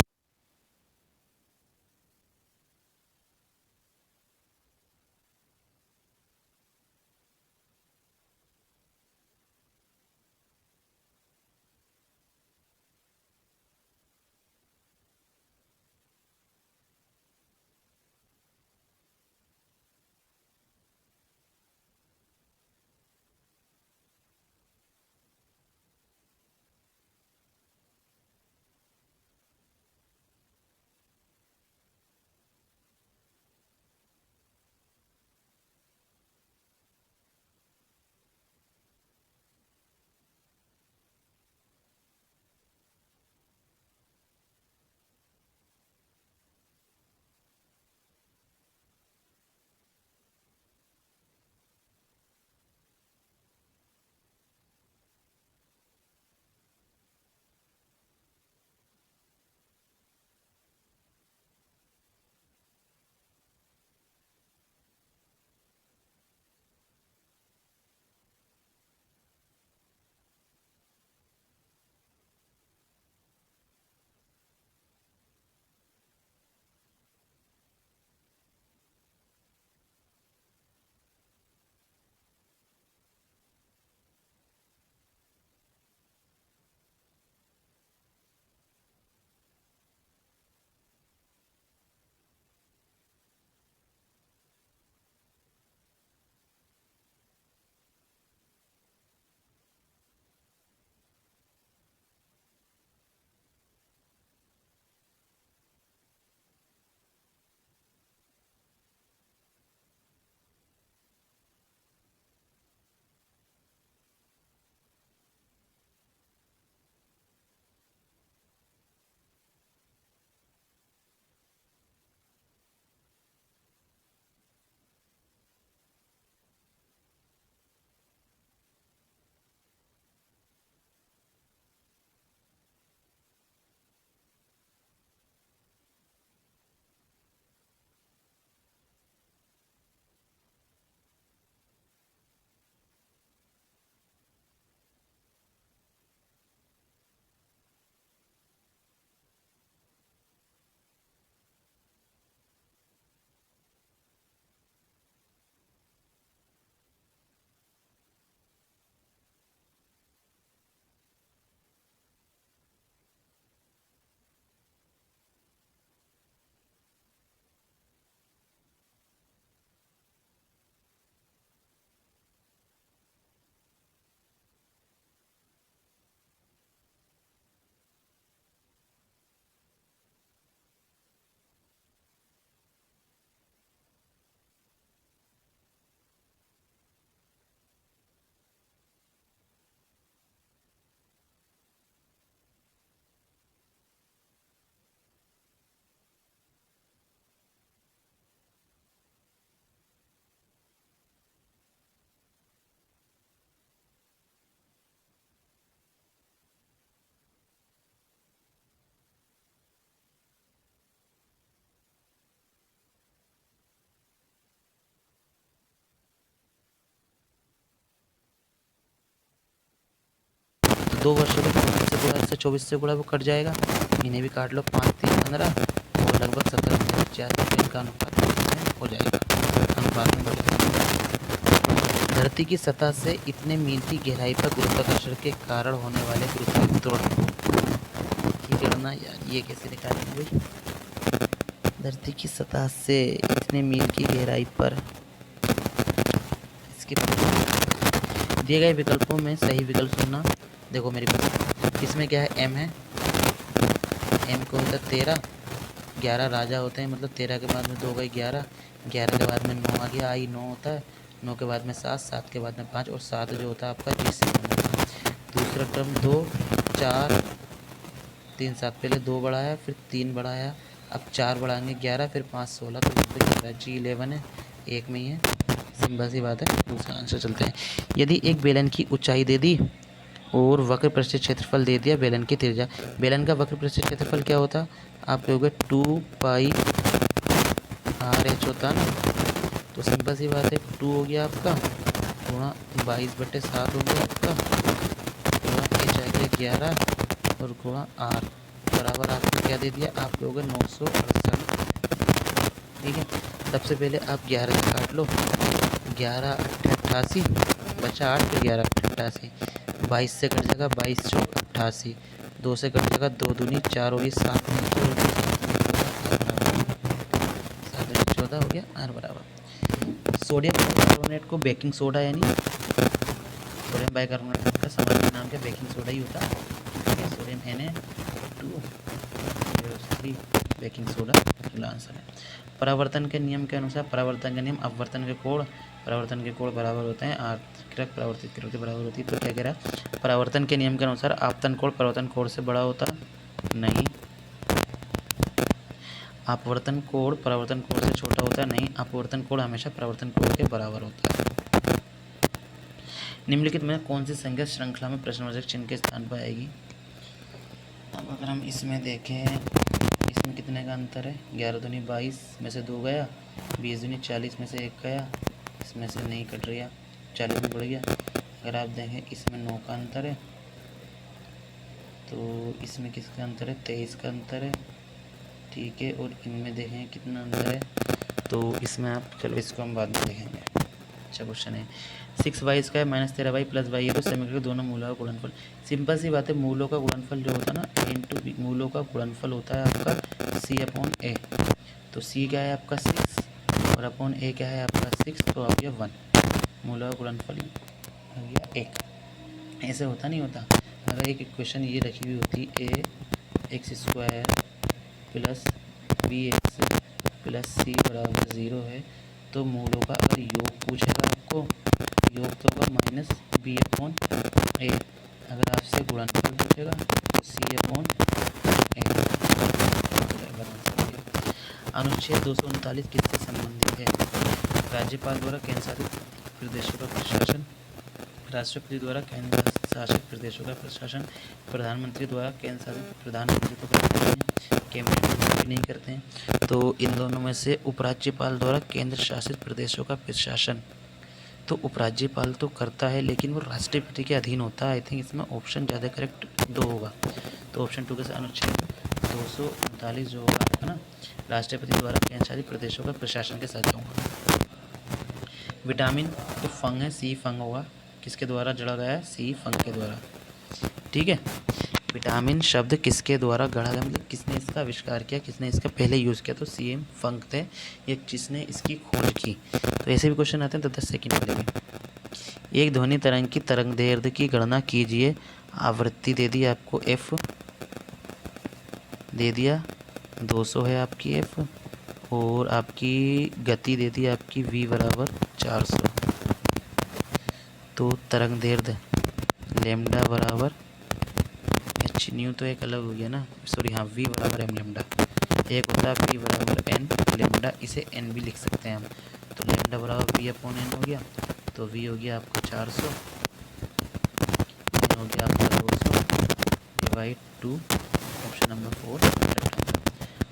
तो 2 वर्षों में 5 से गुणा, इससे 24 से गुणा वो कट जाएगा, इन्हें भी काट लो, 5 3 15 और लगभग 70 85, तो इनका अनुपात हो जाएगा, अनुपात में बढ़ जाएगा। धरती की सतह से इतने मील की गहराई पर गुरुत्वाकर्षण के कारण होने वाले गुरुत्वाकर्षण की गणना, यार ये कैसे निकालेंगे भाई? धरती की सतह से इतने मील की गहराई पर, इसके दिए गए विकल्पों में सही विकल्प चुनना। देखो मेरे पास इसमें क्या है, एम है, एम को होता है 13, 11 राजा होते हैं, मतलब 13 के बाद में 2 गई 11, 11 के बाद में 9 आ गया, आई 9 होता है, 9 के बाद में 7, 7 के बाद में 5, और 7 जो होता है आपका जीसी होता है। दूसरा टर्म 2, 4, 3, 7, पहले 2 बढ़ाया, फिर 3 बढ़ाया, अब 4 बढ़ाएंगे 11, फिर 5, 16, तो यहाँ पे G11 है, एक में ही है, सिंपल सी बात है। दूसरा आंसर चलते हैं। यदि एक बेलन की ऊंचाई दे दी और वक्र पृष्ठीय क्षेत्रफल दे दिया बेलन की त्रिज्या, बेलन का वक्र पृष्ठीय क्षेत्रफल क्या होता? आप कहोगे 2 पाई RH होता ना, तो सिंपल सी बात है, 2 हो गया आपका गुणा 22/7 हो गया आपका, गुणा H आ गया 11 और गुणा R बराबर आपको क्या दे दिया? आप कहोगे 968। ठीक है, सबसे पहले आप 11 से काट लो, 11 8 88, बचा 8, फिर 11 8 88, 22 से कट जाएगा, 22 चौक 88, 2 से कट जाएगा, 2 दूनी 4 होगी, 7 में 14 हो गया, R बराबर। सोडियम बाइकार्बोनेट को बेकिंग सोडा, यानी सोडियम बाइकार्बोनेट का सामान्य नाम क्या? बेकिंग सोडा ही होता है। सोडियम Na2 बेकिंग सोडा अगला आंसर है। परावर्तन के नियम के अनुसार परावर्तन का नियम अपवर्तन के कोण, परावर्तन के कोण बराबर होते हैं आवर्तक परावर्तित कोण के बराबर होती है। तो क्या कह रहा है? परावर्तन के नियम के अनुसार आपतन कोण परावर्तन कोण से बड़ा होता नहीं, अपवर्तन कोण परावर्तन कोण से छोटा होता नहीं, अपवर्तन कोण हमेशा परावर्तन कोण के बराबर होता है। निम्नलिखित में कौन सी संख्या श्रृंखला में प्रश्नवाचक चिन्ह के स्थान पर आएगी? अब अगर हम इसमें देखें, इसमें कितने का अंतर है? 11 दूनी 22 में से 2 गया, 20 दूनी 40 में से 1 गया, इसमें से नहीं कट रहा, 40 में बढ़ गया। अगर आप देखें इसमें 9 का अंतर है, तो इसमें किसका अंतर है? 23 का अंतर है। ठीक है, और इनमें देखें कितना अंतर है, तो इसमें आप, चलो इसको हम बाद में देखेंगे। अच्छा क्वेश्चन है, 6y square minus 13y plus Y है तो समीकरण के दोनों मूलों का गुणनफल। सिंपल सी बात है, मूलों का गुणनफल जो होता है ना, a इंटू बी, मूलों का गुणनफल होता है आपका c/a। तो c क्या है आपका 6 और अपॉन a क्या है आपका 6, तो आ गया 1, मूलों का गुणनफल आ गया 1। ऐसे होता नहीं होता। अगर एक इक्वेशन ये रखी हुई होती a(x² plus bx plus c बराबर 0 है, तो मूलों का अगर योग पूछेगा आपको, योग तो होगा माइनस b/a। अगर आपसे गुणनफल पूछेगा तो c/a। अनुच्छेद 239 किससे संबंधित है? राज्यपाल द्वारा केंद्र शासित प्रदेशों का प्रशासन, राष्ट्रपति द्वारा केंद्र शासित प्रदेशों का प्रशासन, प्रधानमंत्री द्वारा केंद्र शासित प्रधानमंत्री तो करते हैं, कैबिनेट नहीं करते हैं। तो इन दोनों में से उपराज्यपाल द्वारा केंद्र शासित प्रदेशों का प्रशासन, तो उपराज्यपाल तो करता है लेकिन वो राष्ट्रपति के अधीन होता है। आई थिंक इसमें ऑप्शन ज़्यादा करेक्ट 2 होगा, तो ऑप्शन 2 के साथ अनुच्छेद 239 जो होगा आपका ना, राष्ट्रपति द्वारा केंद्र शासित प्रदेशों का प्रशासन के साथ जाऊँगा। विटामिन तो फंग है, सी फंग होगा, किसके द्वारा जड़ा गया है? सी फंग के द्वारा। ठीक है, विटामिन शब्द किसके द्वारा गढ़ा गया, मतलब किसने इसका आविष्कार किया, किसने इसका पहले यूज़ किया? तो सी एम फंग थे, ये जिसने इसकी खोज की। तो ऐसे भी क्वेश्चन आते हैं, तो 10 सेकंड वाले भी। एक ध्वनि तरंग की तरंगदैर्ध्य की गणना कीजिए। आवृत्ति दे दी आपको एफ, दे दिया 200 है आपकी एफ, और आपकी गति दे दी आपकी v बराबर 400। तो तरंगदैर्ध्य लेमडा बराबर एच न्यू, तो एक अलग हो गया ना, सॉरी हाँ, v बराबर m लेमडा, एक होता है v बराबर n लेमडा, इसे n भी लिख सकते हैं हम। तो लेमडा बराबर v/n हो गया, तो v हो गया आपका 400, n हो गया आपका 200 डिवाइड 2, ऑप्शन नंबर 4।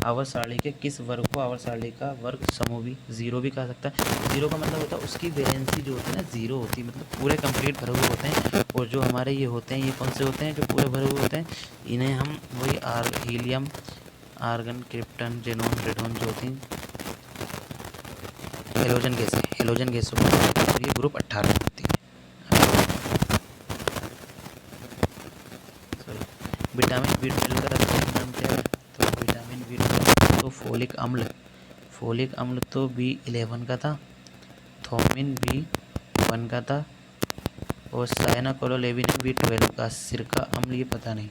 आवर्त सारणी के किस वर्ग को आवर्त सारणी का वर्ग समूह भी, जीरो भी कहा सकता है। जीरो का मतलब होता है उसकी वैलेंसी जो होती है ना, जीरो होती है, मतलब पूरे कंप्लीट भरे हुए होते हैं। और जो हमारे ये होते हैं, ये कौन से होते हैं? जो पूरे भरे हुए होते हैं, इन्हें हम वही helium, argon, krypton, xenon, radon जो होती हैं हेलोजन गैस, हेलोजन गैसों को, ये ग्रुप 18 होती है। विटामिन बी12 का B12 तो फोलिक अम्ल तो B11 का था, थोमिन B1 का था, और साइनाकोलोलेबिन B12 का। सिरका अम्ल ये पता नहीं,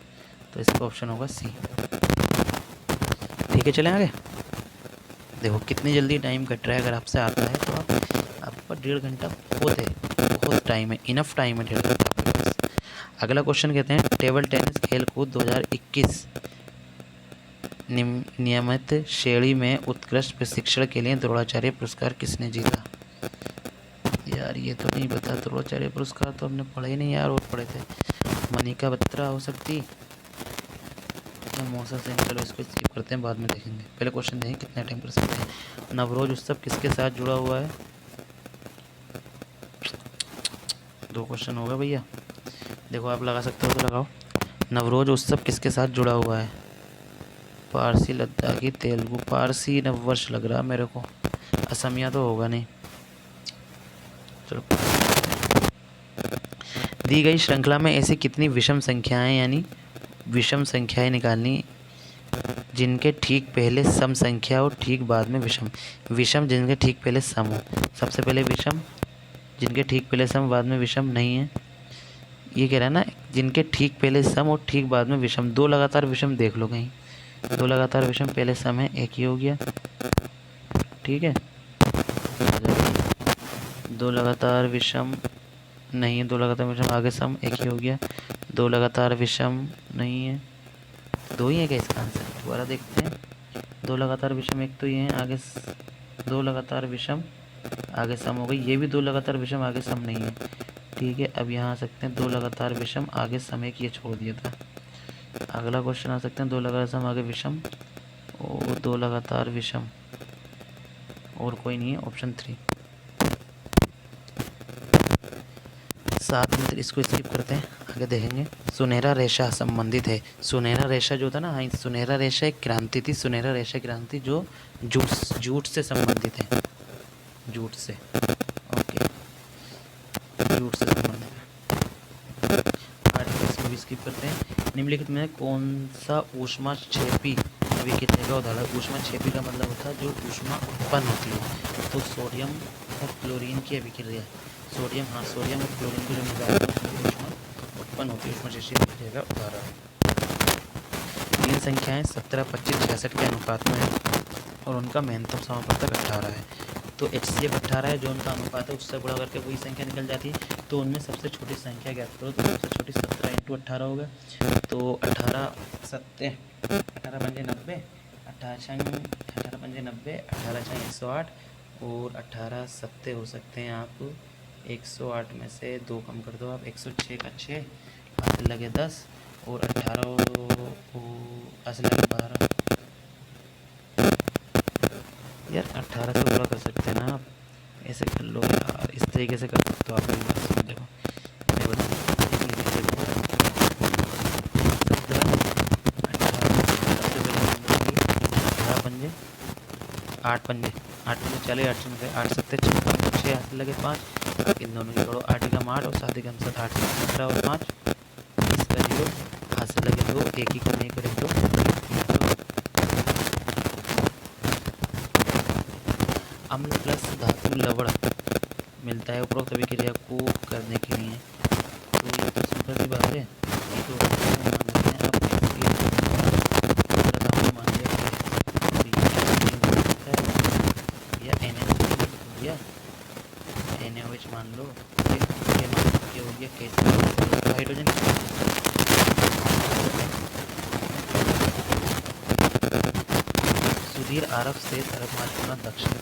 तो इसका ऑप्शन होगा सी। ठीक है, चलें आगे। देखो कितनी जल्दी टाइम कट रहा है। अगर आपसे आता है तो आपके पास 1.5 घंटा बहुत टाइम है, इनफ टाइम है 1.5 घंटा आपके पास। अगला क्वेश्चन कहते हैं टेबल टेनिस खेलकूद 2021 नियमित श्रेणी में उत्कृष्ट प्रशिक्षण के लिए द्रोणाचार्य पुरस्कार किसने जीता? यार ये तो नहीं पता। द्रोणाचार्य पुरस्कार तो हमने पढ़े ही नहीं यार, और पढ़े थे। मनिका बत्रा हो सकती या मौसा सेन। चलो इसको स्किप करते हैं, बाद में देखेंगे। पहले क्वेश्चन देखें कितना टाइम कर सकते हैं। नवरोज उत्सव किसके साथ जुड़ा हुआ है? 2 क्वेश्चन होगा भैया। देखो आप लगा सकते हो तो लगाओ। नवरोज उत्सव किसके साथ जुड़ा हुआ है? पारसी, लद्दाखी, तेलुगु। पारसी नववर्ष लग रहा मेरे को, असमिया तो होगा नहीं। चलो, दी गई श्रृंखला में ऐसी कितनी विषम संख्याएं यानी विषम संख्याएं निकालनी जिनके ठीक पहले सम संख्या और ठीक बाद में विषम जिनके ठीक पहले सम हो। सबसे पहले विषम जिनके ठीक पहले सम, बाद में विषम नहीं है। ये कह रहा है ना, जिनके ठीक पहले सम और ठीक बाद में विषम। 2 लगातार विषम देख लो कहीं। 2 लगातार विषम पहले सम है, एक ही हो गया। ठीक है, 2 लगातार विषम नहीं है, 2 लगातार विषम आगे सम, एक ही हो गया। 2 लगातार विषम नहीं है, 2 ही है क्या इसका आंसर? दोबारा देखते हैं। 2 लगातार विषम एक तो ये है, आगे 2 लगातार विषम आगे सम हो गई। ये भी 2 लगातार विषम आगे सम नहीं है। ठीक है, अब यहाँ आ सकते हैं 2 लगातार विषम आगे सम, एक ये छोड़ दिया था। अगला क्वेश्चन आ सकते हैं 2 लगातार सम आगे विषम और 2 लगातार विषम, और कोई नहीं है, ऑप्शन 3। 7 में इसको स्किप करते हैं, आगे देखेंगे। सुनहरा रेशा संबंधित है। सुनहरा रेशा जो था ना, हाँ, सुनहरा रेशा एक क्रांति थी। सुनहरा रेशा क्रांति जो जूट से संबंधित है। जूट से, ओके, जूट से संबंधित है। इसको भी स्किप करते हैं। निम्नलिखित में कौन सा ऊष्माक्षेपी अभिक्रिया का उदाहरण? ऊष्माक्षेपी का मतलब होता है जो ऊष्मा उत्पन्न होती है। तो सोडियम और क्लोरीन की अभिक्रिया, सोडियम और क्लोरीन को जो मिलाया उसमें ऊष्मा उत्पन्न होती है। ऊष्माक्षेपी अभिक्रिया का उदाहरण। 3 संख्याएं 17, 25, 66 के अनुपात में है और उनका महत्तम समापवर्तक 18 है। तो HCF 18 है, जो उनका अनुपात है उससे गुणा करके वही संख्या निकल जाती है। तो उनमें सबसे छोटी संख्या ज्ञात करो, तो सबसे छोटी 17 × 18 होगा। तो 18 पंजे 90, 18 पंजे 90, 18 छः 108 और 18 सत्ते हो सकते हैं आप 108 में से 2 कम कर दो आप, 106 का 6, हाथ लगे 10 और 18 हाथ लगे 12। यार 18 से गुणा कर सकते हैं ना आप, ऐसे कर लो यार, इस तरीके से कर सकते हो आप। मेरी बात सुन, देखो मैं बता 8 पंजे 40, 8 में 8 सत्ते 56, 6 हाथ लगे 5, इन दोनों की जोड़ो 8 का 8 और 7 का 7, 8 17 और 5, इसका 0, हाथ से लगे 2, एक ही का नहीं करे तो अम्ल प्लस धातु लवण मिलता है उपरोक्त अभिक्रिया को करने के लिए। तो ये तो सिंपल सी बात है, ये तो मान लेते हैं आप मान लिया या NaOH मान लो, ये हो गया कैसे हाइड्रोजन। सुधीर अरब से तरफ दक्षिण,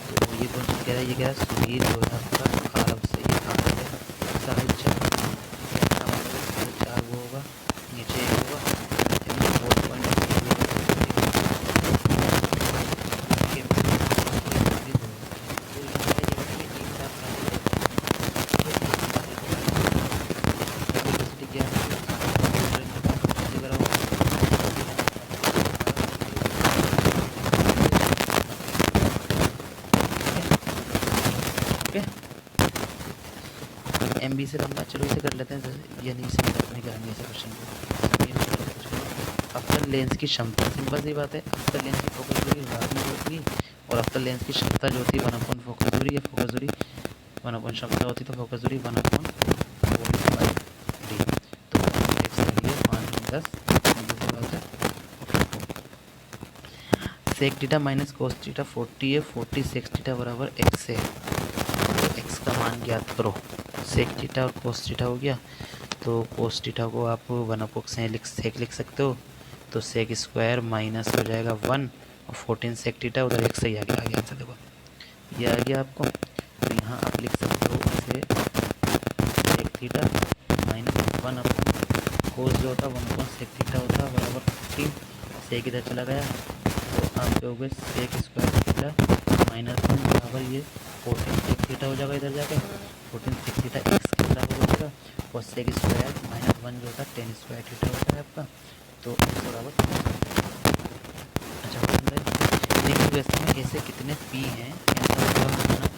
तो ये कौन सा कह रहा है? ये कह रहा है सुधीर जो है आपका अरब से ये आ रहा है 4.5 वो होगा, नीचे होगा 4.5 MB से लंबा। चलो इसे कर लेते हैं, यानी इसे नहीं करेंगे ऐसे क्वेश्चन को। अवतल लेंस की क्षमता, सिंपल सी बात है, अवतल लेंस की फोकस दूरी ऋणात्मक होगी और अवतल लेंस की क्षमता जो होती है 1/4 फोकस दूरी, या फोकस दूरी 1/4 क्षमता होती है तो फोकस दूरी 1/4/d। तो x सही है 5/10, सिंपल सी बात है। Sec theta minus cos theta 40 है, 40 सेक थीटा बराबर x है, तो x का मान ज्ञात करो। सेक थीटा और कोस थीटा हो गया, तो कोस थीटा को आप 1/4 सेक लिख सकते हो, तो सेक स्क्वायर माइनस हो जाएगा 1 और 14 सेक थीटा, उधर x सही आ गया आंसर। देखो ये आ गया आपको, तो यहाँ आप लिख सकते हो इसे सेक थीटा माइनस 1/, कोस जो होता 1 सेक थीटा होता बराबर 15, सेक इधर चला गया तो आप जो हो गए सेक स्क्वायर थीटा माइनस 1 बराबर ये 14 सेक थीटा हो जाएगा, इधर जाके 14 सेक थीटा एक्स के बराबर हो जाएगा, और सेक स्क्वायर माइनस 1 जो होता है 10 स्क्वायर थीटा होता है आपका, तो एक्स बराबर। अच्छा देखिए वैसे में ऐसे कितने पी हैं,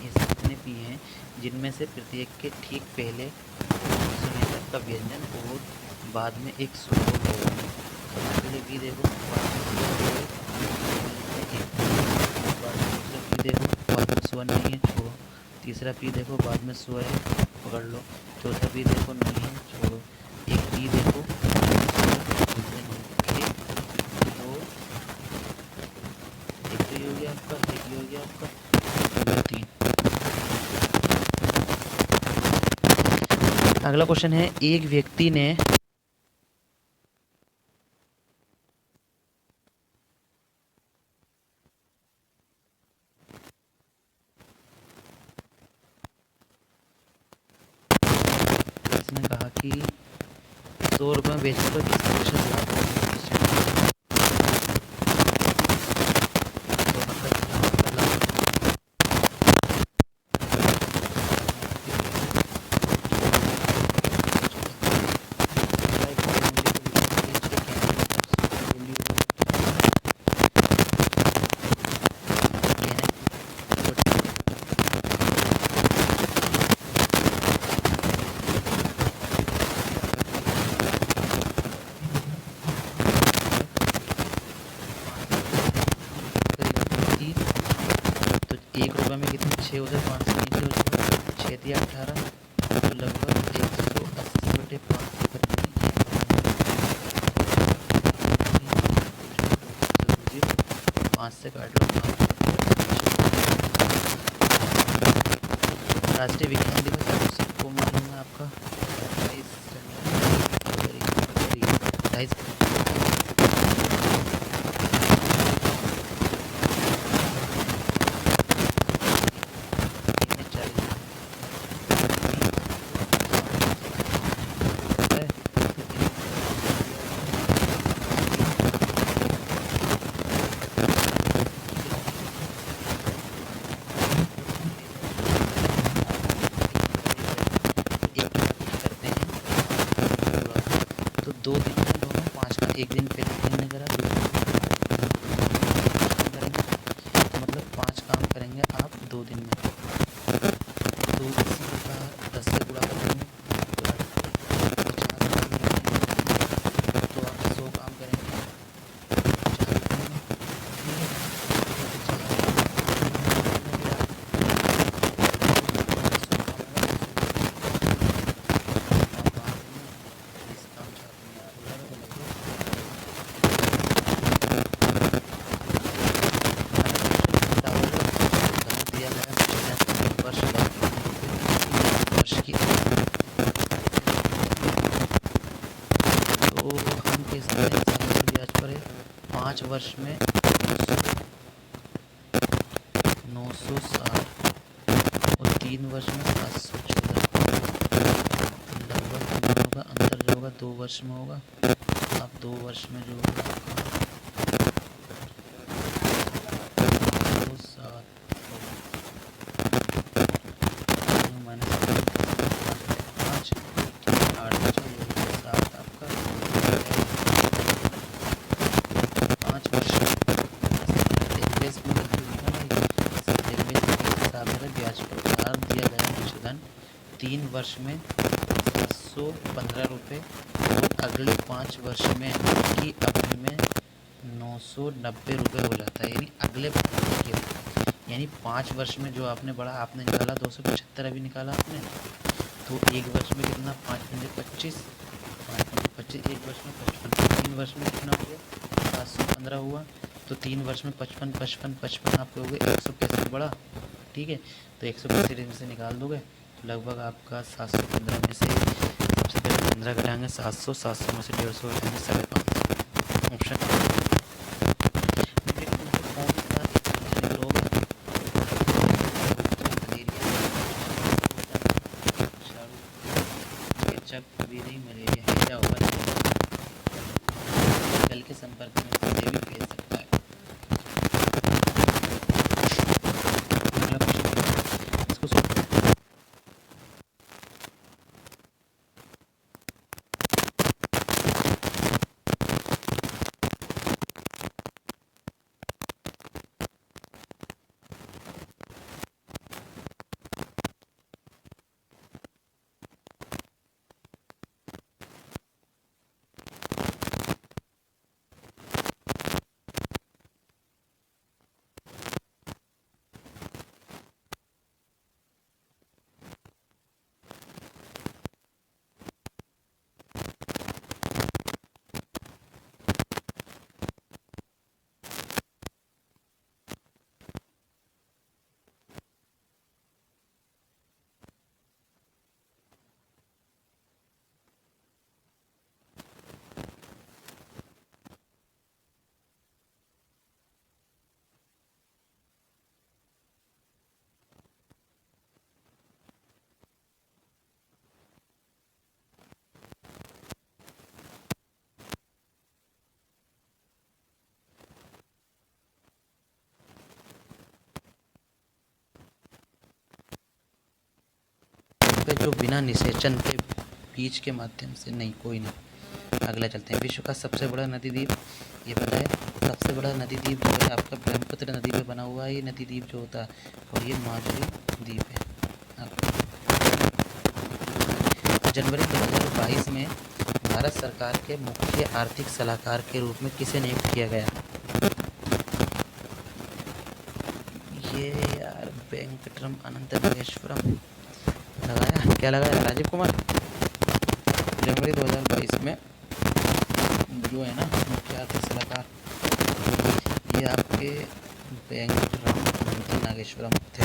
ऐसे कितने पी हैं जिनमें से प्रत्येक के ठीक पहले संयोजक का व्यंजन और बाद में एक स्वर होगा। सबसे पहले पी देखो, बाद में दूसरा पी देखो, बाद में स्वर नहीं है, छोड़ो। तीसरा पी देखो, बाद में स्वर है, पकड़ लो। चौथा पी देखो, नहीं है, छोड़ो। एक पी देखो, हो गया आपका, एक हो गया आपका, 3। अगला क्वेश्चन है, एक व्यक्ति ने इसने कहा कि 100 रुपये में बेचने पर किस प्रतिशत लाभ होगा। ₹1 में कितने 6 उधर 5 से नीचे हो जाएगा, 6 या 18, तो लगभग 180/5 करेंगे, 5 से काट लो। राष्ट्रीय विज्ञान दिवस आपको सबको मालूम है आपका 28 2 दिन में दोनों 5 का एक दिन पहले ने करा, तो मतलब 5 काम करेंगे आप 2 दिन में, तो इसी प्रकार 10 से गुणा कर देंगे तो आप 100 काम करेंगे 4 दिन में, वर्ष में 960 और 3 वर्ष में 714, लगभग दोनों का अंतर जो होगा 2 वर्ष में होगा। आप 2 वर्ष में जो होगा वर्ष में 715 रुपये और अगले 5 वर्ष में की अवधि में 990 रुपये हो जाता है। यानी अगले यानी 5 वर्ष में जो आपने बढ़ा, आपने निकाला 275 अभी निकाला आपने, तो एक वर्ष में कितना, 5 पंजे 25, 5 पंजे 25, एक वर्ष में 55, 3 वर्ष में कितना हो गया, 715 हुआ। तो 3 वर्ष में 55 55 55 आपके हो गए 165 बढ़ा। ठीक है, तो 165 में से निकाल दोगे तो लगभग आपका 715 में से सबसे पहले 15 घटाएंगे, 700, 700 में से 150 घटाएंगे, 550। ऑप्शन कभी नहीं मलेरिया है, क्या होगा, जल के संपर्क में से भी फैल सकता है। इसको पे जो बिना निषेचन के बीज के माध्यम से, नहीं कोई नहीं। अगला चलते हैं। विश्व का सबसे बड़ा नदी द्वीप, ये पता है, सबसे बड़ा नदी द्वीप जो है आपका ब्रह्मपुत्र नदी पे बना हुआ है ये नदी द्वीप जो होता है, और ये माजुली द्वीप है। जनवरी 2022 में भारत सरकार के मुख्य आर्थिक सलाहकार के रूप में किसे नियुक्त किया गया? ये यार वेंकटरम अनंत महेश्वरम लगाया, क्या लगाया, राजीव कुमार। जनवरी 2022 में जो है ना मुख्य आर्थिक सलाहकार, ये आपके वेंकटराम अनंत नागेश्वरम थे।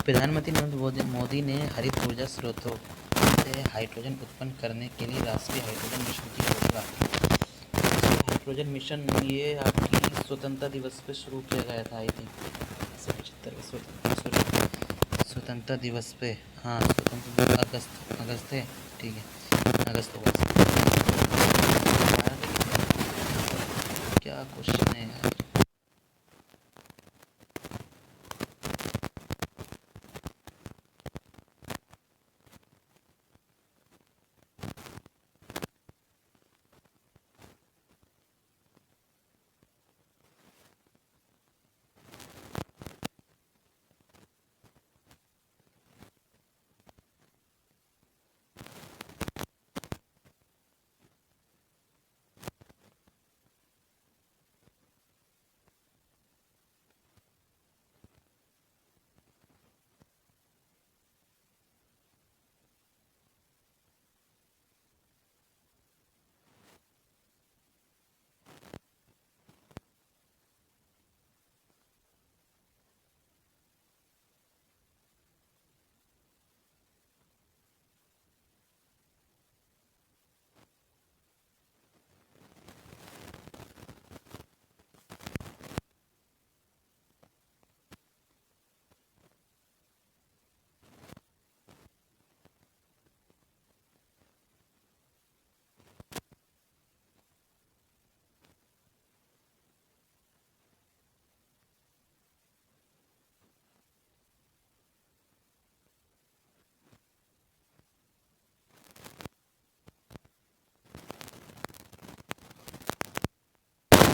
प्रधानमंत्री नरेंद्र मोदी ने हरित ऊर्जा स्रोतों से हाइड्रोजन उत्पन्न करने के लिए राष्ट्रीय हाइड्रोजन मिशन की घोषणा। हाइड्रोजन मिशन ये आपकी स्वतंत्रता दिवस पे शुरू किया गया था, आई थिंक 175 स्वतंत्रता दिवस पे, हाँ स्वतंत्रता अगस्त है, ठीक है, अगस्त होगा। क्या क्वेश्चन है यार,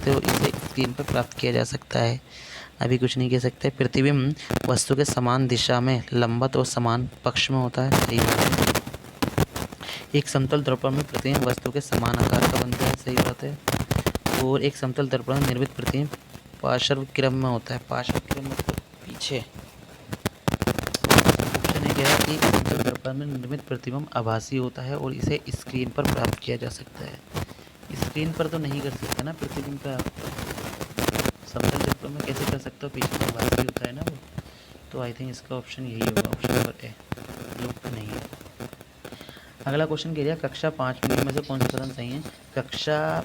तो इसे स्क्रीन पर प्राप्त किया जा सकता है, अभी कुछ नहीं कह सकते। प्रतिबिंब वस्तु के समान दिशा में लंबवत और समान पक्ष में होता है, सही बात है। एक समतल दर्पण में प्रतिबिंब वस्तु के समान आकार का बनता है, सही बात है। और एक समतल दर्पण में निर्मित प्रतिबिंब पार्श्व क्रम में होता है। पार्श्व क्रम मतलब पीछे। ऑप्शन ए क्या है कि समतल दर्पण में निर्मित प्रतिबिंब आभासी होता है और इसे स्क्रीन पर प्राप्त किया जा सकता है। स्क्रीन पर तो नहीं कर सकते ना प्रतिबिंब का, समतल दर्पण में कैसे कर सकते हो, पीछे आभासी होता है ना वो। तो आई थिंक इसका ऑप्शन यही होगा, ऑप्शन नंबर ए, लुप्त नहीं है। अगला क्वेश्चन कह दिया कक्षा 5 में से कौन सा कथन सही है। कक्षा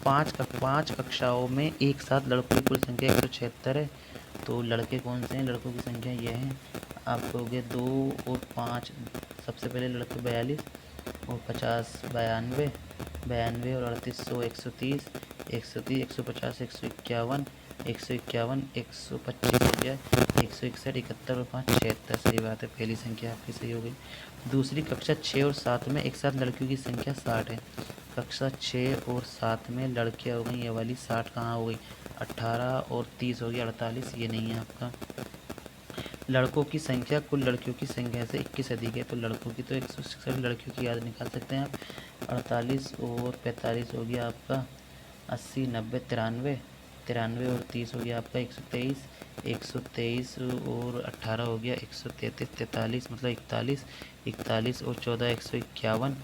5 कक्षाओं में एक साथ लड़कों की कुल संख्या 176 है। तो लड़के कौन से हैं, लड़कों की संख्या ये है, आप कहोगे 2 और 5। सबसे पहले लड़के 42 और 50 92, 92 और 38 100 130 130 150 151 151 125 हो गया, 161 71 और 5 76। सही बात है, पहली संख्या आपकी सही हो गई। दूसरी कक्षा 6 और 7 में एक साथ लड़कियों की संख्या 60 है। कक्षा 6 और 7 में लड़कियाँ हो गई ये वाली, 60 कहाँ हो गई, 18 और 30 हो गया 48, ये नहीं है आपका। लड़कों की संख्या कुल लड़कियों की संख्या से 21 अधिक है, तो लड़कों की तो 166 लड़कियों की याद निकाल सकते हैं आप। 48 और 45 हो गया आपका 80 90 93, 93 और 30 हो गया आपका 123, 123 और 18 हो गया 133, 43 मतलब 41, 41 और 14 151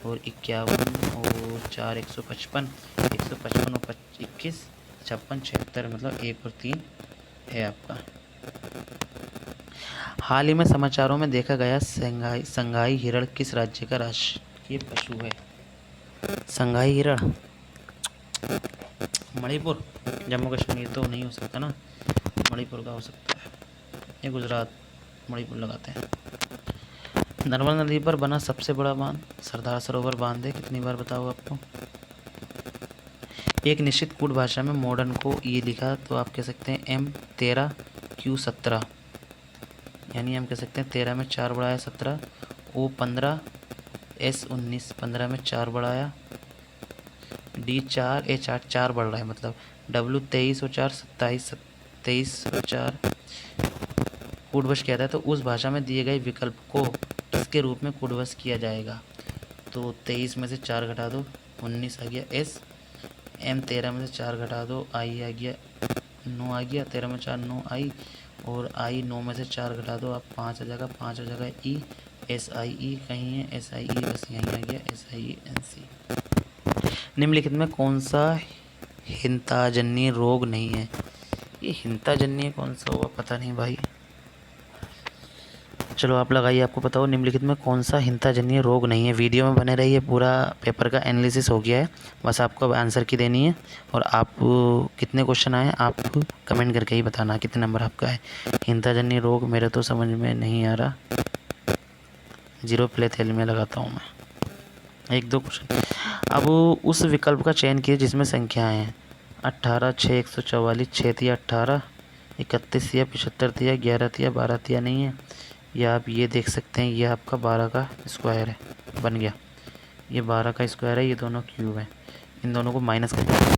और 51 और 4 155, 155 और 21 56 76 मतलब 1 और 3 है आपका। हाल ही में समाचारों में देखा गया संघाई हिरण किस राज्य का राष्ट्रीय पशु है। संघाई हिरण मणिपुर, जम्मू कश्मीर तो नहीं हो सकता ना, मणिपुर का हो सकता है, ये गुजरात, मणिपुर लगाते हैं। नर्मदा नदी पर बना सबसे बड़ा बांध सरदार सरोवर बांध है, कितनी बार बताओ आपको। एक निश्चित कूट भाषा में मॉडर्न को ये लिखा तो आप कह सकते हैं M13 Q17, यानी हम कह सकते हैं 13 में 4 बढ़ाया 17, O15 S19 15 में 4 बढ़ाया D4 A4 4 बढ़ रहा है, मतलब W23 और 4 27 23 और 4 कूटवश किया था। तो उस भाषा में दिए गए विकल्प को किसके रूप में कूटवश किया जाएगा। तो 23 में से 4 घटा दो 19 आ गया S, M13 में से 4 घटा दो I आ गया 9 आ गया, 13 में 4 9 I और I 9 में से 4 घटा दो आप 5 आ जाएगा, 5 आ जाएगा E, SIE कहीं है SIE, बस यहीं आ गया SIENC। निम्नलिखित में कौन सा हिंताजन्य रोग नहीं है। ये हिंताजन्य कौन सा होगा, पता नहीं भाई, चलो आप लगाइए, आपको पता हो। निम्नलिखित में कौन सा हिंताजन्य रोग नहीं है। वीडियो में बने रहिए, पूरा पेपर का एनालिसिस हो गया है, बस आपको अब आंसर की देनी है। और आप कितने क्वेश्चन आए आप कमेंट करके ही बताना कितने नंबर आपका है। हिंताजन्य रोग मेरे तो समझ में नहीं आ रहा, 0 प्ले थेल में लगाता हूँ मैं। 1 2 क्वेश्चन। अब उस विकल्प का चयन कीजिए जिसमें संख्याएँ हैं 18 6 144 6 तिया 18, 31 या 75 तिया 11 तिया 12 तिया नहीं है। या आप ये देख सकते हैं, ये आपका 12 का स्क्वायर है, बन गया, ये 12 का स्क्वायर है, ये दोनों क्यूब है, इन दोनों को माइनस कर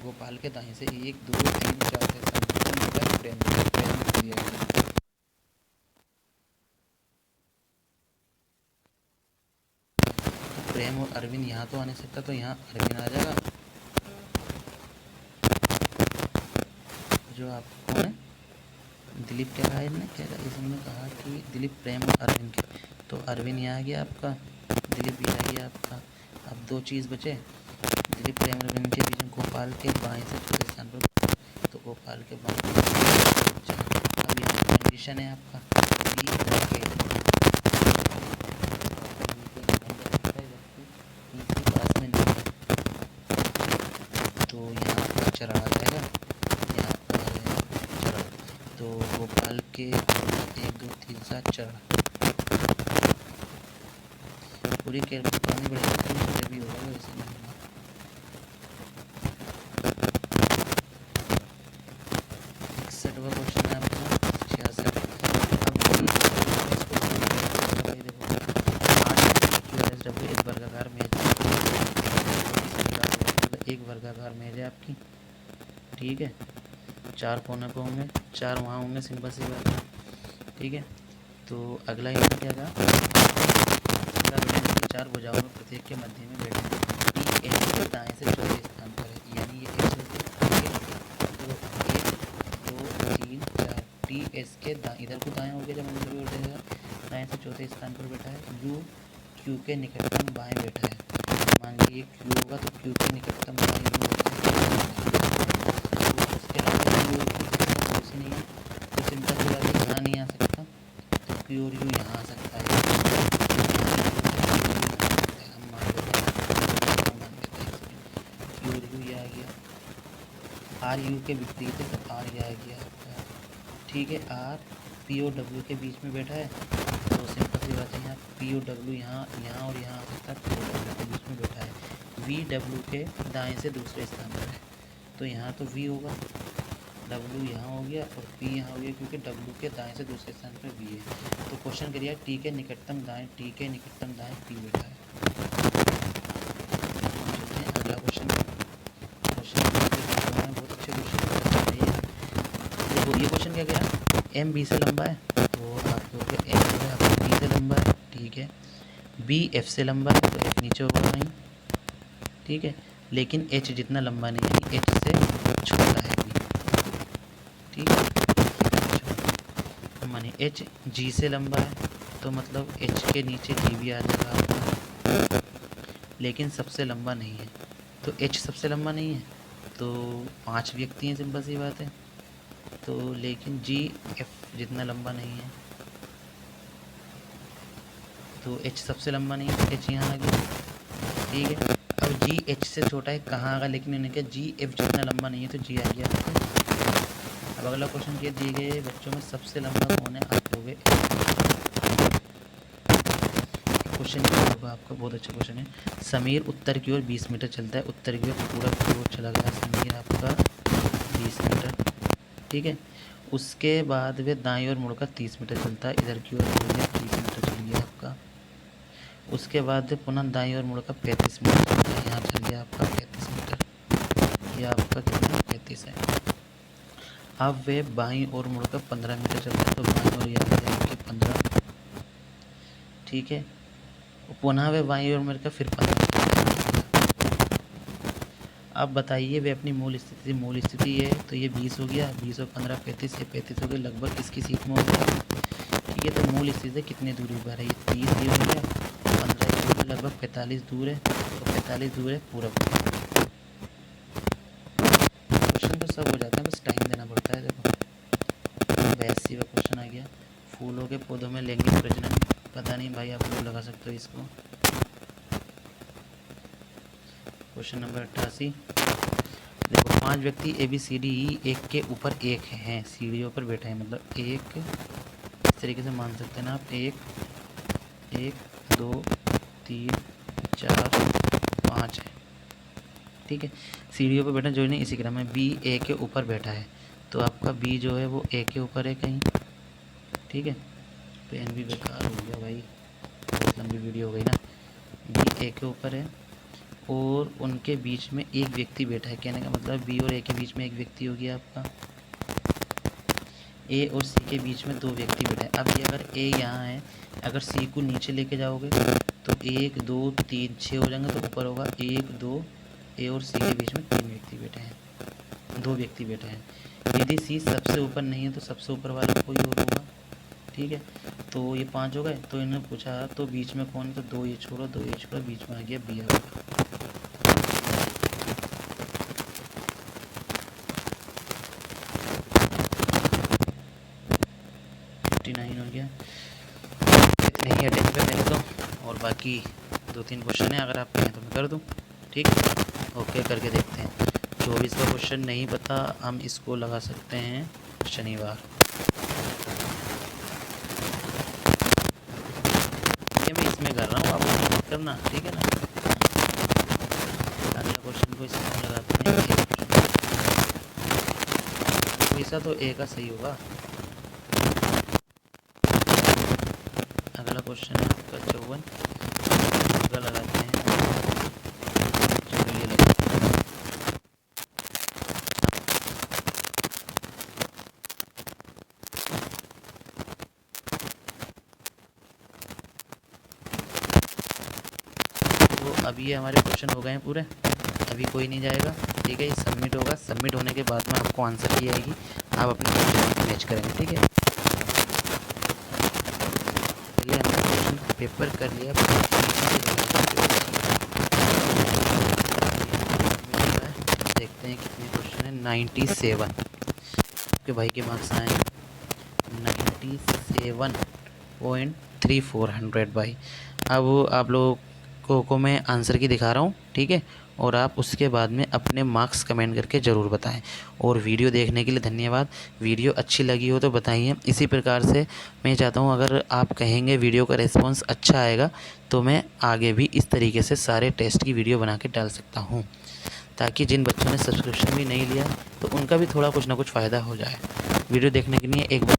गोपाल के दाएं से 1 2 3 4 से स्थान प्रेम दिया गया। प्रेम और अरविंद यहाँ तो आ नहीं सकता, तो यहाँ अरविंद आ जाएगा। जो आप कौन है, दिलीप क्या कहा इसने, क्या कहा इसने कहा कि दिलीप प्रेम और अरविंद के, तो अरविंद यहाँ आ गया आपका, दिलीप भी आ गया आपका। अब 2 चीज़ बचे, दिलीप प्रेम और अरविंद के बीच में गोपाल के बाएं से चौथे स्थान पर, तो गोपाल के बाएं। अब यहाँ कंडीशन है आपका पास में नहीं है, तो यहाँ पर चरण आ जाएगा, यहाँ पर चरण, तो गोपाल के 1 2 3 7 चरण पूरी कैलकुलेट करनी पड़ेगी, तो भी होगा वैसे नहीं होगा। क्वेश्चन है आपका 66। अब देखो एक वर्गाकार मेज, एक वर्गाकार मेज है आपकी, ठीक है। 4 कोने को होंगे, 4 वहाँ होंगे, सिंपल सी बात है, ठीक है। तो अगला यहाँ क्या था, 4 भुजाओं में प्रत्येक के मध्य में बैठे टी एच के दाएं से चौथे स्थान पर है, यानी ये एच तो 1 2 3 4 टी एस के इधर को दाएं हो गया, जब अंदर भी बैठेगा दाएं से चौथे स्थान पर बैठा है। यू क्यू के निकटतम बाएं बैठा है, मान लीजिए क्यू होगा तो क्यू के निकटतम बाएं यू होता है, तो उसके अलावा यू की नहीं है, तो सिंपल सी बात है, यहाँ नहीं आ सकता, तो क्यू और यू यहाँ आ सकता है, आर यू के विपरीत है, तो आर ये आ गया आपका, ठीक है। आर पी ओ डब्ल्यू के बीच में बैठा है, तो सिंपल सी बात है, यहाँ पी ओ डब्ल्यू यहाँ यहाँ और यहाँ आ सकता है, पी ओ डब्ल्यू के बीच में बैठा है। वी डब्ल्यू के दाएं से दूसरे स्थान पर है, तो यहाँ तो वी होगा, डब्ल्यू यहाँ हो गया और पी यहाँ हो गया, क्योंकि डब्ल्यू के दाएं से दूसरे स्थान पर वी है। तो क्वेश्चन करिए टी के निकटतम दाएं, टी के निकटतम दाएं पी बैठा है। अगला क्वेश्चन बहुत अच्छे क्वेश्चन, तो ये क्वेश्चन क्या गया, एम बी से लंबा है, तो आप लोग एम जो है आपका बी से लंबा है, ठीक है। बी एफ से लंबा है, तो एफ नीचे होगा नहीं, ठीक है। लेकिन एच जितना लंबा नहीं है, एच से छोटा है बी, ठीक है। माने एच जी से लंबा है, तो मतलब एच के नीचे जी भी आ जाएगा आपका, लेकिन सबसे लंबा नहीं है, तो एच सबसे लंबा नहीं है, तो 5 व्यक्ति हैं, सिंपल सी बात है, तो लेकिन जी एफ जितना लंबा नहीं है, तो एच सबसे लंबा नहीं है, तो एच यहाँ आ गया, ठीक है। अब जी एच से छोटा है, कहाँ आगा, लेकिन उन्होंने कहा जी एफ जितना लंबा नहीं है, तो जी आ गया। अब अगला क्वेश्चन क्या दिए गए बच्चों में सबसे लंबा कौन है, आप लोग क्वेश्चन क्या होगा आपका, बहुत अच्छा क्वेश्चन है। समीर उत्तर की ओर 20 मीटर चलता है, उत्तर की ओर पूरब की ओर चला गया समीर आपका 20 मीटर, ठीक है। उसके बाद वे दाएं ओर मुड़कर 30 मीटर चलता है, इधर की ओर हो गया 30 मीटर चल गया आपका। उसके बाद वे पुनः दाएं ओर मुड़कर 35 मीटर चलता है, यहाँ चल गया आपका 35 मीटर, यह आपका कितना 35 है। अब वे बाईं ओर मुड़कर 15 मीटर चलता है, तो बाईं ओर यहाँ आ जाएंगे 15, ठीक है। पुनः वे बाईं ओर मुड़कर फिर 15। अब बताइए वे अपनी मूल स्थिति है, तो ये 20 हो गया, 20 और 15 35, ये 35 हो गया, लगभग किसकी सीट में हो गया, ठीक है। तो मूल स्थिति कितने दूरी पर है, ये 30 ये हो गया, 15 लगभग 45 दूर है, तो 45 दूर है पूरब। क्वेश्चन तो सब हो जाता है, बस टाइम देना पड़ता है। देखो 82 का क्वेश्चन आ गया, फूलों के पौधों में लैंगिक प्रजनन, पता नहीं भाई, आप लोग लगा सकते हो इसको। क्वेश्चन नंबर 88, देखो 5 व्यक्ति A B C D E एक के ऊपर एक हैं, सीढ़ियों पर बैठे हैं, मतलब एक इस तरीके से मान सकते हैं ना आप, 1 2 3 4 5 है, ठीक है। सीढ़ियों पर बैठा जो नहीं, इसी क्रम में बी ए के ऊपर बैठा है, तो आपका बी जो है वो ए के ऊपर है कहीं, ठीक है। पेन भी बेकार हो गया भाई, बहुत लंबी वीडियो हो गई ना। बी ए के ऊपर है, और उनके बीच में एक व्यक्ति बैठा है। कहने का मतलब बी और ए के बीच में एक व्यक्ति हो गया आपका, ए और सी के बीच में दो व्यक्ति बैठे हैं। अब ये अगर ए यहाँ है, अगर सी को नीचे लेके जाओगे तो 1 2 3 6 हो जाएंगे, तो ऊपर होगा 1 2, ए और सी के बीच में 3 व्यक्ति बैठे हैं, 2 व्यक्ति बैठे हैं। यदि सी सबसे ऊपर नहीं है तो सबसे ऊपर वाला कोई और होगा, ठीक है। तो ये 5 हो गए। तो इन्होंने पूछा तो बीच में कौन है, तो 2 ये छोड़ो, 2 ये छोड़ो, बीच में आ गया बी। आ गया 59 हो गया। इतने ही अटेम्प्ट पे मेरे तो, और बाकी 2-3 क्वेश्चन है, अगर आप कहें तो मैं कर दूं, ठीक। ओके, करके देखते हैं। 24 का क्वेश्चन नहीं पता, हम इसको लगा सकते हैं शनिवार। ये मैं इसमें कर रहा हूँ, आप मत करना, ठीक है ना। अगला क्वेश्चन को इसमें लगाते हैं, ऐसा तो ए का सही होगा। अगला क्वेश्चन है आपका 54 का, लगाते हैं ये लगाते हैं। तो अभी ये हमारे क्वेश्चन हो गए हैं पूरे, अभी कोई नहीं जाएगा, ठीक है। ये सबमिट होगा, सबमिट होने के बाद में आपको आंसर की आएगी, आप अपने मैच करेंगे, ठीक है। चलिए हमने क्वेश्चन पेपर कर लिया, देखते हैं कितने क्वेश्चन है। 97 आपके भाई के मार्क्स आए हैं 97.3400 भाई। अब आप लोगों को मैं आंसर की दिखा रहा हूँ, ठीक है, और आप उसके बाद में अपने मार्क्स कमेंट करके ज़रूर बताएं। और वीडियो देखने के लिए धन्यवाद। वीडियो अच्छी लगी हो तो बताइए। इसी प्रकार से मैं चाहता हूँ, अगर आप कहेंगे वीडियो का रिस्पांस अच्छा आएगा तो मैं आगे भी इस तरीके से सारे टेस्ट की वीडियो बना के डाल सकता हूँ, ताकि जिन बच्चों ने सब्सक्रिप्शन भी नहीं लिया तो उनका भी थोड़ा कुछ ना कुछ फ़ायदा हो जाए। वीडियो देखने के लिए एक बार